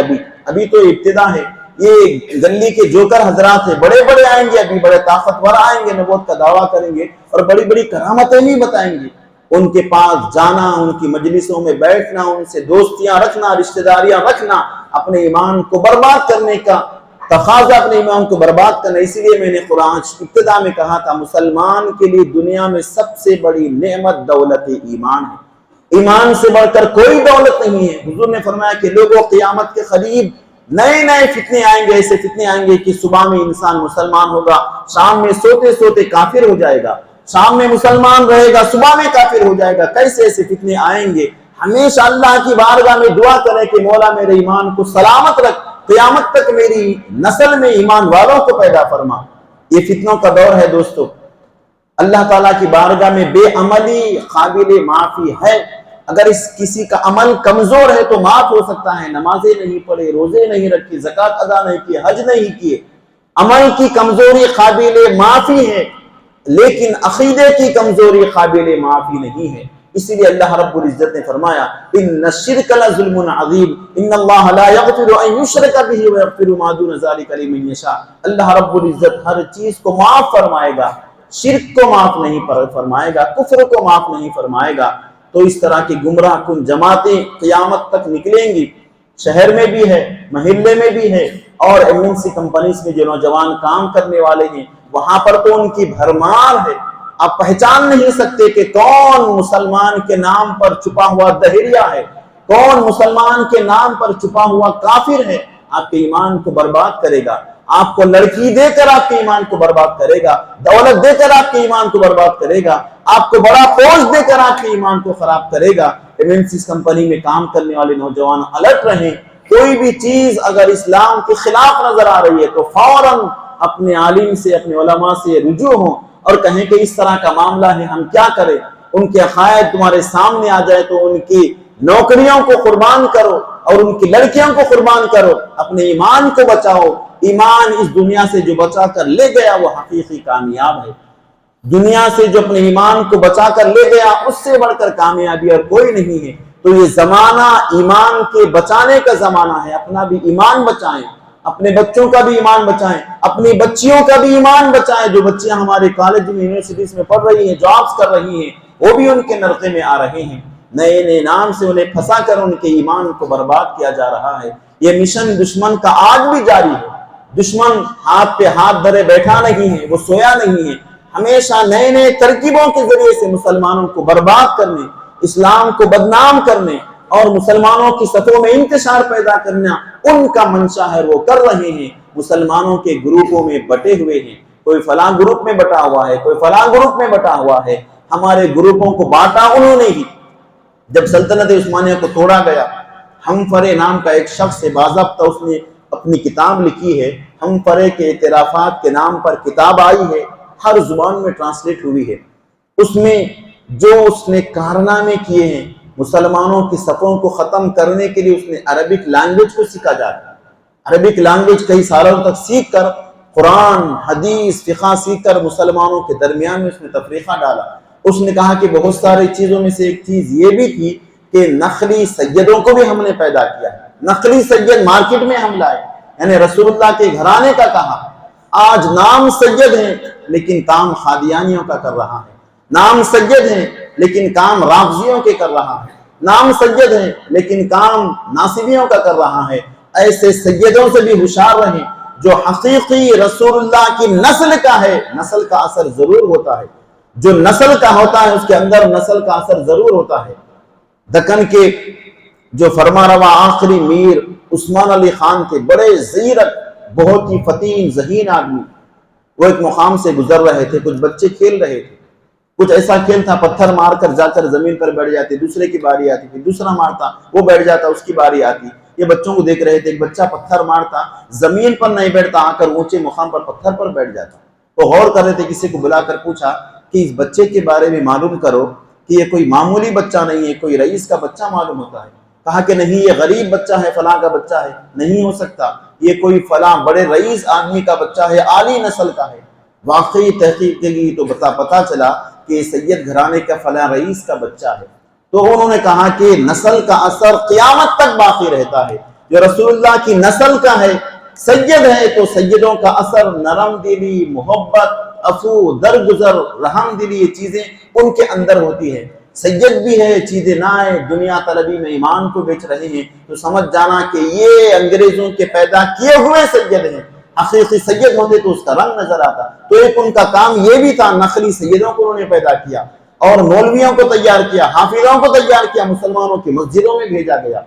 ابھی تو ابتدا ہے، یہ گلی کے جوکر حضرات ہیں، بڑے بڑے آئیں گے، ابھی بڑے طاقتور آئیں گے، نبوت کا دعویٰ کریں گے اور بڑی بڑی کرامتیں بھی بتائیں گے۔ ان کے پاس جانا، ان کی مجلسوں میں بیٹھنا، ان سے دوستیاں رکھنا، رشتہ داریاں رکھنا، اپنے ایمان کو برباد کرنے کا تقاضا، اپنے ایمان کو برباد کرنا۔ اسی لیے میں نے قرآن ابتدا میں کہا تھا، مسلمان کے لیے دنیا میں سب سے بڑی نعمت دولت ایمان ہے، ایمان سے بڑھ کر کوئی دولت نہیں ہے۔ حضور نے فرمایا کہ لوگوں قیامت کے قریب نئے نئے فتنے آئیں گے، ایسے فتنے آئیں گے کہ صبح میں انسان مسلمان ہوگا، شام میں سوتے سوتے کافر ہو جائے گا، شام میں مسلمان رہے گا، صبح میں کافر ہو جائے گا۔ کیسے ایسے فتنے آئیں گے؟ ہمیشہ اللہ کی بارگاہ میں دعا کرے کہ مولا میرے ایمان کو سلامت رکھ، قیامت تک میری نسل میں ایمان والوں کو پیدا فرما۔ یہ فتنوں کا دور ہے دوستو۔ اللہ تعالیٰ کی بارگاہ میں بے عملی قابل معافی ہے، اگر کسی کا عمل کمزور ہے تو معاف ہو سکتا ہے، نمازیں نہیں پڑھے، روزے نہیں رکھے، زکوٰۃ ادا نہیں کیے، حج نہیں کیے، عمل کی کمزوری قابل معافی ہے، لیکن عقیدے کی کمزوری قابل معافی نہیں ہے۔ اسی لیے اللہ رب العزت نے فرمایا ان الشرک لظلم عظیم ان اللہ لا یغفر ان یشرک به ویغفر ما دون ذلک لمن یشاء۔ اللہ رب العزت ہر چیز کو معاف فرمائے گا، شرک کو معاف نہیں فرمائے گا، کفر کو معاف نہیں فرمائے گا۔ تو اس طرح کی گمراہ کن جماعتیں قیامت تک نکلیں گی، شہر میں بھی ہے، محلے میں بھی ہے، اور MNC کمپنیز میں جو نوجوان کام کرنے والے ہیں وہاں پر تو ان کی بھرمار ہے۔ آپ پہچان نہیں سکتے کہ کون مسلمان کے نام پر چھپا ہوا دہریہ ہے، کون مسلمان کے نام پر چھپا ہوا کافر ہے۔ آپ کے ایمان کو برباد کرے گا، آپ کو لڑکی دے کر آپ کے ایمان کو برباد کرے گا، دولت دے کر آپ کے ایمان کو برباد کرے گا، آپ کو بڑا پوسٹ دے کر آپ کے ایمان کو خراب کرے گا۔ MNC کمپنی میں کام کرنے والے نوجوان الرٹ رہیں، کوئی بھی چیز اگر اسلام کے خلاف نظر آ رہی ہے تو فوراً اپنے عالم سے، اپنے علماء سے رجوع ہوں اور کہیں کہ اس طرح کا معاملہ ہے، ہم کیا کریں۔ ان کے عقائد تمہارے سامنے آ جائے تو ان کی نوکریوں کو قربان کرو اور ان کی لڑکیوں کو قربان کرو، اپنے ایمان کو بچاؤ۔ ایمان اس دنیا سے جو بچا کر لے گیا وہ حقیقی کامیاب ہے۔ دنیا سے جو اپنے ایمان کو بچا کر لے گیا اس سے بڑھ کر کامیابی اور کوئی نہیں ہے۔ تو یہ زمانہ ایمان کے بچانے کا زمانہ ہے، اپنا بھی ایمان بچائیں، اپنے بچوں کا بھی ایمان بچائیں، اپنی بچیوں کا بھی ایمان بچائیں۔ جو بچیاں ہمارے کالج میں، یونیورسٹیز میں پڑھ رہی ہیں، جابز کر رہی ہیں، وہ بھی ان کے نرقے میں آ رہے ہیں، نئے نئے نام سے انہیں پھنسا کر ان کے ایمان کو برباد کیا جا رہا ہے۔ یہ مشن دشمن کا آج بھی جاری ہے۔ دشمن ہاتھ پہ ہاتھ دھرے بیٹھا نہیں ہے، وہ سویا نہیں ہے، ہمیشہ نئے نئے ترکیبوں کے ذریعے سے مسلمانوں کو برباد کرنے، اسلام کو بدنام کرنے اور مسلمانوں کی صفوں میں انتشار پیدا کرنا ان کا منشا ہے، وہ کر رہے ہیں۔ مسلمانوں کے گروپوں میں بٹے ہوئے ہیں، کوئی فلاں گروپ میں بٹا ہوا ہے، کوئی فلاں گروپ میں بٹا ہوا ہے۔ ہمارے گروپوں کو بانٹا انہوں نے ہی۔ جب سلطنت عثمانیہ کو توڑا گیا، ہمفرے نام کا ایک شخص ہے، باضابطہ اس نے اپنی کتاب لکھی ہے، ہمفرے کے اعترافات کے نام پر کتاب آئی ہے، ہر زبان میں ٹرانسلیٹ ہوئی ہے۔ اس میں جو اس نے کارنامے کیے ہیں مسلمانوں کی صفوں کو ختم کرنے کے لیے، اس نے عربک لینگویج کو سیکھا جاتا ہے۔ عربک لینگویج کئی سالوں تک سیکھ کر، قرآن، حدیث، فقہ سیکھ کر مسلمانوں کے درمیان میں اس نے تفریقہ ڈالا۔ اس نے کہا کہ بہت ساری چیزوں میں سے ایک چیز یہ بھی تھی کہ نخلی سیدوں کو بھی ہم نے پیدا کیا ہے، نقلی سید مارکیٹ میں ہم لائے، یعنی رسول اللہ کے گھرانے کا کہا۔ آج نام سید ہیں لیکن کام قادیانیوں کا کر رہا ہے، نام سید ہیں لیکن کام رافضیوں کے کر رہا ہے، نام سید ہیں لیکن کام ناصبیوں کا کر رہا ہے۔ ایسے سیدوں سے بھی ہوشیار رہیں جو حقیقی رسول اللہ کی نسل کا ہے۔ نسل کا اثر ضرور ہوتا ہے، جو نسل کا ہوتا ہے اس کے اندر نسل کا اثر ضرور ہوتا ہے۔ دکن کے جو فرما روا آخری میر عثمان علی خان کے بڑے زیرک، بہت ہی فتین ذہین آدمی، وہ ایک مقام سے گزر رہے تھے، کچھ بچے کھیل رہے تھے، کچھ ایسا کھیل تھا پتھر مار کر جا کر زمین پر بیٹھ جاتے، دوسرے کی باری آتی تھی، دوسرا مارتا وہ بیٹھ جاتا، اس کی باری آتی۔ یہ بچوں کو دیکھ رہے تھے، ایک بچہ پتھر مارتا زمین پر نہیں بیٹھتا، آ کر اونچے مقام پر پتھر پر بیٹھ جاتا۔ وہ غور کر رہے تھے، کسی کو بلا کر پوچھا کہ اس بچے کے بارے میں معلوم کرو کہ یہ کوئی معمولی بچہ نہیں ہے، کوئی رئیس کا بچہ معلوم ہوتا ہے۔ کہا کہ نہیں، یہ غریب بچہ ہے، فلاں کا بچہ ہے، نہیں ہو سکتا، یہ کوئی فلاں بڑے رئیس آدمی کا بچہ ہے، عالی نسل کا ہے۔ واقعی تحقیق کی تو پتا چلا کہ سید گھرانے کا فلاں رئیس کا بچہ ہے۔ تو انہوں نے کہا کہ نسل کا اثر قیامت تک باقی رہتا ہے، جو رسول اللہ کی نسل کا ہے، سید ہے، تو سیدوں کا اثر نرم دلی، محبت، عفو، درگزر، رحم دلی، یہ چیزیں ان کے اندر ہوتی ہیں۔ سید بھی ہے، چیزیں نہ ہے، دنیا طلبی میں ایمان کو بیچ رہے ہیں، تو سمجھ جانا کہ یہ انگریزوں کے پیدا کیے ہوئے سید ہیں۔ حقیقی سید ہوتے تو اس کا رنگ نظر آتا۔ تو ایک ان کا کام یہ بھی تھا، نقلی سیدوں کو انہوں نے پیدا کیا اور مولویوں کو تیار کیا، حافظوں کو تیار کیا، مسلمانوں کی مسجدوں میں بھیجا گیا۔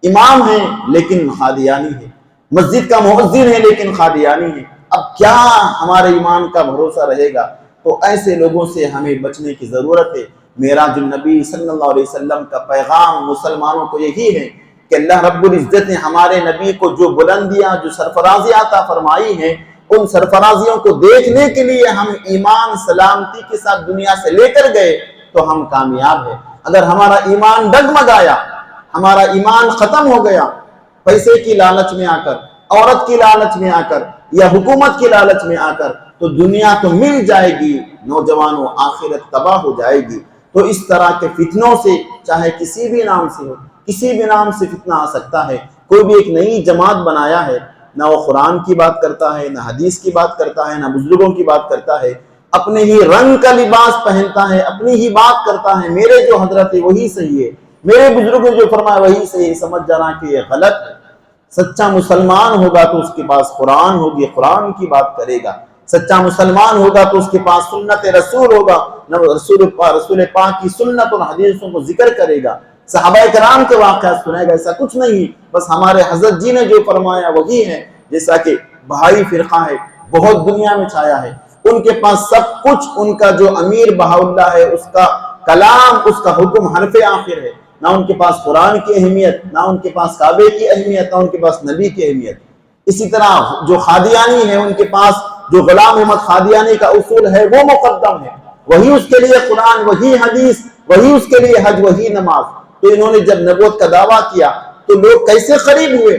امام ہیں لیکن قادیانی ہے، مسجد کا مؤذن ہے لیکن قادیانی ہے۔ اب کیا ہمارے ایمان کا بھروسہ رہے گا؟ تو ایسے لوگوں سے ہمیں بچنے کی ضرورت ہے۔ معراج النبی صلی اللہ علیہ وسلم کا پیغام مسلمانوں کو یہی ہے کہ اللہ رب العزت نے ہمارے نبی کو جو بلندیاں، جو سرفرازیاں عطا فرمائی ہیں، ان سرفرازیوں کو دیکھنے کے لیے ہم ایمان سلامتی کے ساتھ دنیا سے لے کر گئے تو ہم کامیاب ہیں۔ اگر ہمارا ایمان ڈگمگایا، ہمارا ایمان ختم ہو گیا، پیسے کی لالچ میں آ کر، عورت کی لالچ میں آ کر، یا حکومت کی لالچ میں آ کر، تو دنیا تو مل جائے گی، نوجوانوں آخرت تباہ ہو جائے گی۔ تو اس طرح کے فتنوں سے، چاہے کسی بھی نام سے ہو، کسی بھی نام سے فتنہ آ سکتا ہے۔ کوئی بھی ایک نئی جماعت بنایا ہے، نہ وہ قرآن کی بات کرتا ہے، نہ حدیث کی بات کرتا ہے، نہ بزرگوں کی بات کرتا ہے، اپنے ہی رنگ کا لباس پہنتا ہے، اپنی ہی بات کرتا ہے، میرے جو حضرت ہے وہی صحیح ہے، میرے بزرگوں جو فرمایا وہی صحیح ہے، سمجھ جانا کہ یہ غلط ہے۔ سچا مسلمان ہوگا تو اس کے پاس قرآن ہوگی، قرآن کی بات کرے گا۔ سچا مسلمان ہوگا تو اس کے پاس سنت رسول ہوگا، رسول پاک کی سنت اور حدیثوں کو ذکر کرے گا، صحابہ کرام کے واقعات سنائے گا۔ ایسا کچھ نہیں، بس ہمارے حضرت جی نے جو فرمایا وہی ہے۔ جیسا کہ بہائی فرقہ ہے، بہت دنیا میں چھایا ہے، ان کے پاس سب کچھ، ان کا جو امیر بہاءاللہ ہے، اس کا کلام، اس کا حکم حرف آخر ہے۔ نہ ان کے پاس قرآن کی اہمیت، نہ ان کے پاس کعبے کی اہمیت، نہ ان کے پاس نبی کی اہمیت۔ اسی طرح جو قادیانی ہے، ان کے پاس جو غلام احمد قادیانی کا اصول ہے وہ مقدم ہے، وہی اس کے لیے قرآن، وہی حدیث، وہی اس کے لیے حج، وہی نماز۔ تو انہوں نے جب نبوت کا دعویٰ کیا تو لوگ کیسے قریب ہوئے؟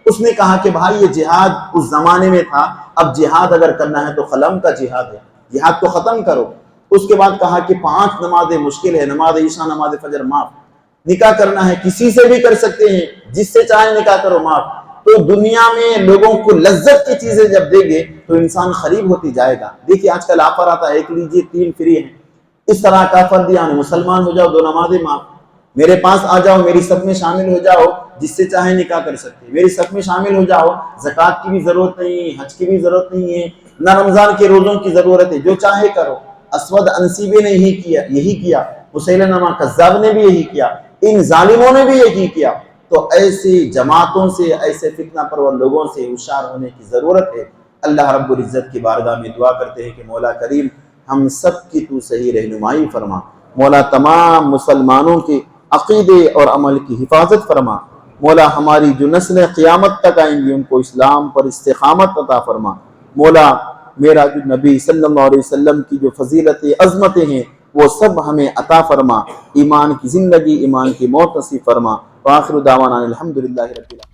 اس نے کہا کہ بھائی یہ جہاد اس زمانے میں تھا، اب جہاد اگر کرنا ہے تو قلم کا جہاد ہے، جہاد کو ختم کرو۔ اس کے بعد کہا کہ 5 نمازیں مشکل ہے، نماز عشاء، نماز فجر معاف، نکاح کرنا ہے کسی سے بھی کر سکتے ہیں، جس سے چاہے نکاح کرو معاف۔ تو دنیا میں لوگوں کو لذت کی چیزیں جب دیں گے تو انسان قریب ہوتی جائے گا۔ دیکھیے آج کل آفر آتا ہے، ایک لیجیے 3 فری ہیں، اس طرح کا آفر دیا، مسلمان ہو جاؤ 2 نمازیں معاف، میرے پاس آ جاؤ، میری صف میں شامل ہو جاؤ، جس سے چاہے نکاح کر سکتے ہیں، میری صف میں شامل ہو جاؤ، زکوٰۃ کی بھی ضرورت نہیں، حج کی بھی ضرورت نہیں ہے، نہ رمضان کے روزوں کی ضرورت ہے، جو چاہے کرو۔ اسود انسی نے یہی کیا، مسیلمہ کذاب نے بھی یہی کیا، ان ظالموں نے بھی یہی کیا۔ تو ایسی جماعتوں سے، ایسے فتنہ پرور لوگوں سے ہوشیار ہونے کی ضرورت ہے۔ اللہ رب العزت کی بارگاہ میں دعا کرتے ہیں کہ مولا کریم ہم سب کی تو صحیح رہنمائی فرما، مولا تمام مسلمانوں کے عقیدے اور عمل کی حفاظت فرما، مولا ہماری جو نسلیں قیامت تک آئیں گی ان کو اسلام پر استقامت عطا فرما، مولا میرا جو نبی صلی اللہ علیہ وسلم کی جو فضیلت عظمتیں ہیں وہ سب ہمیں عطا فرما، ایمان کی زندگی، ایمان کی موت نصیب فرما۔ وآخر دعوانا الحمدللہ رب العالمین۔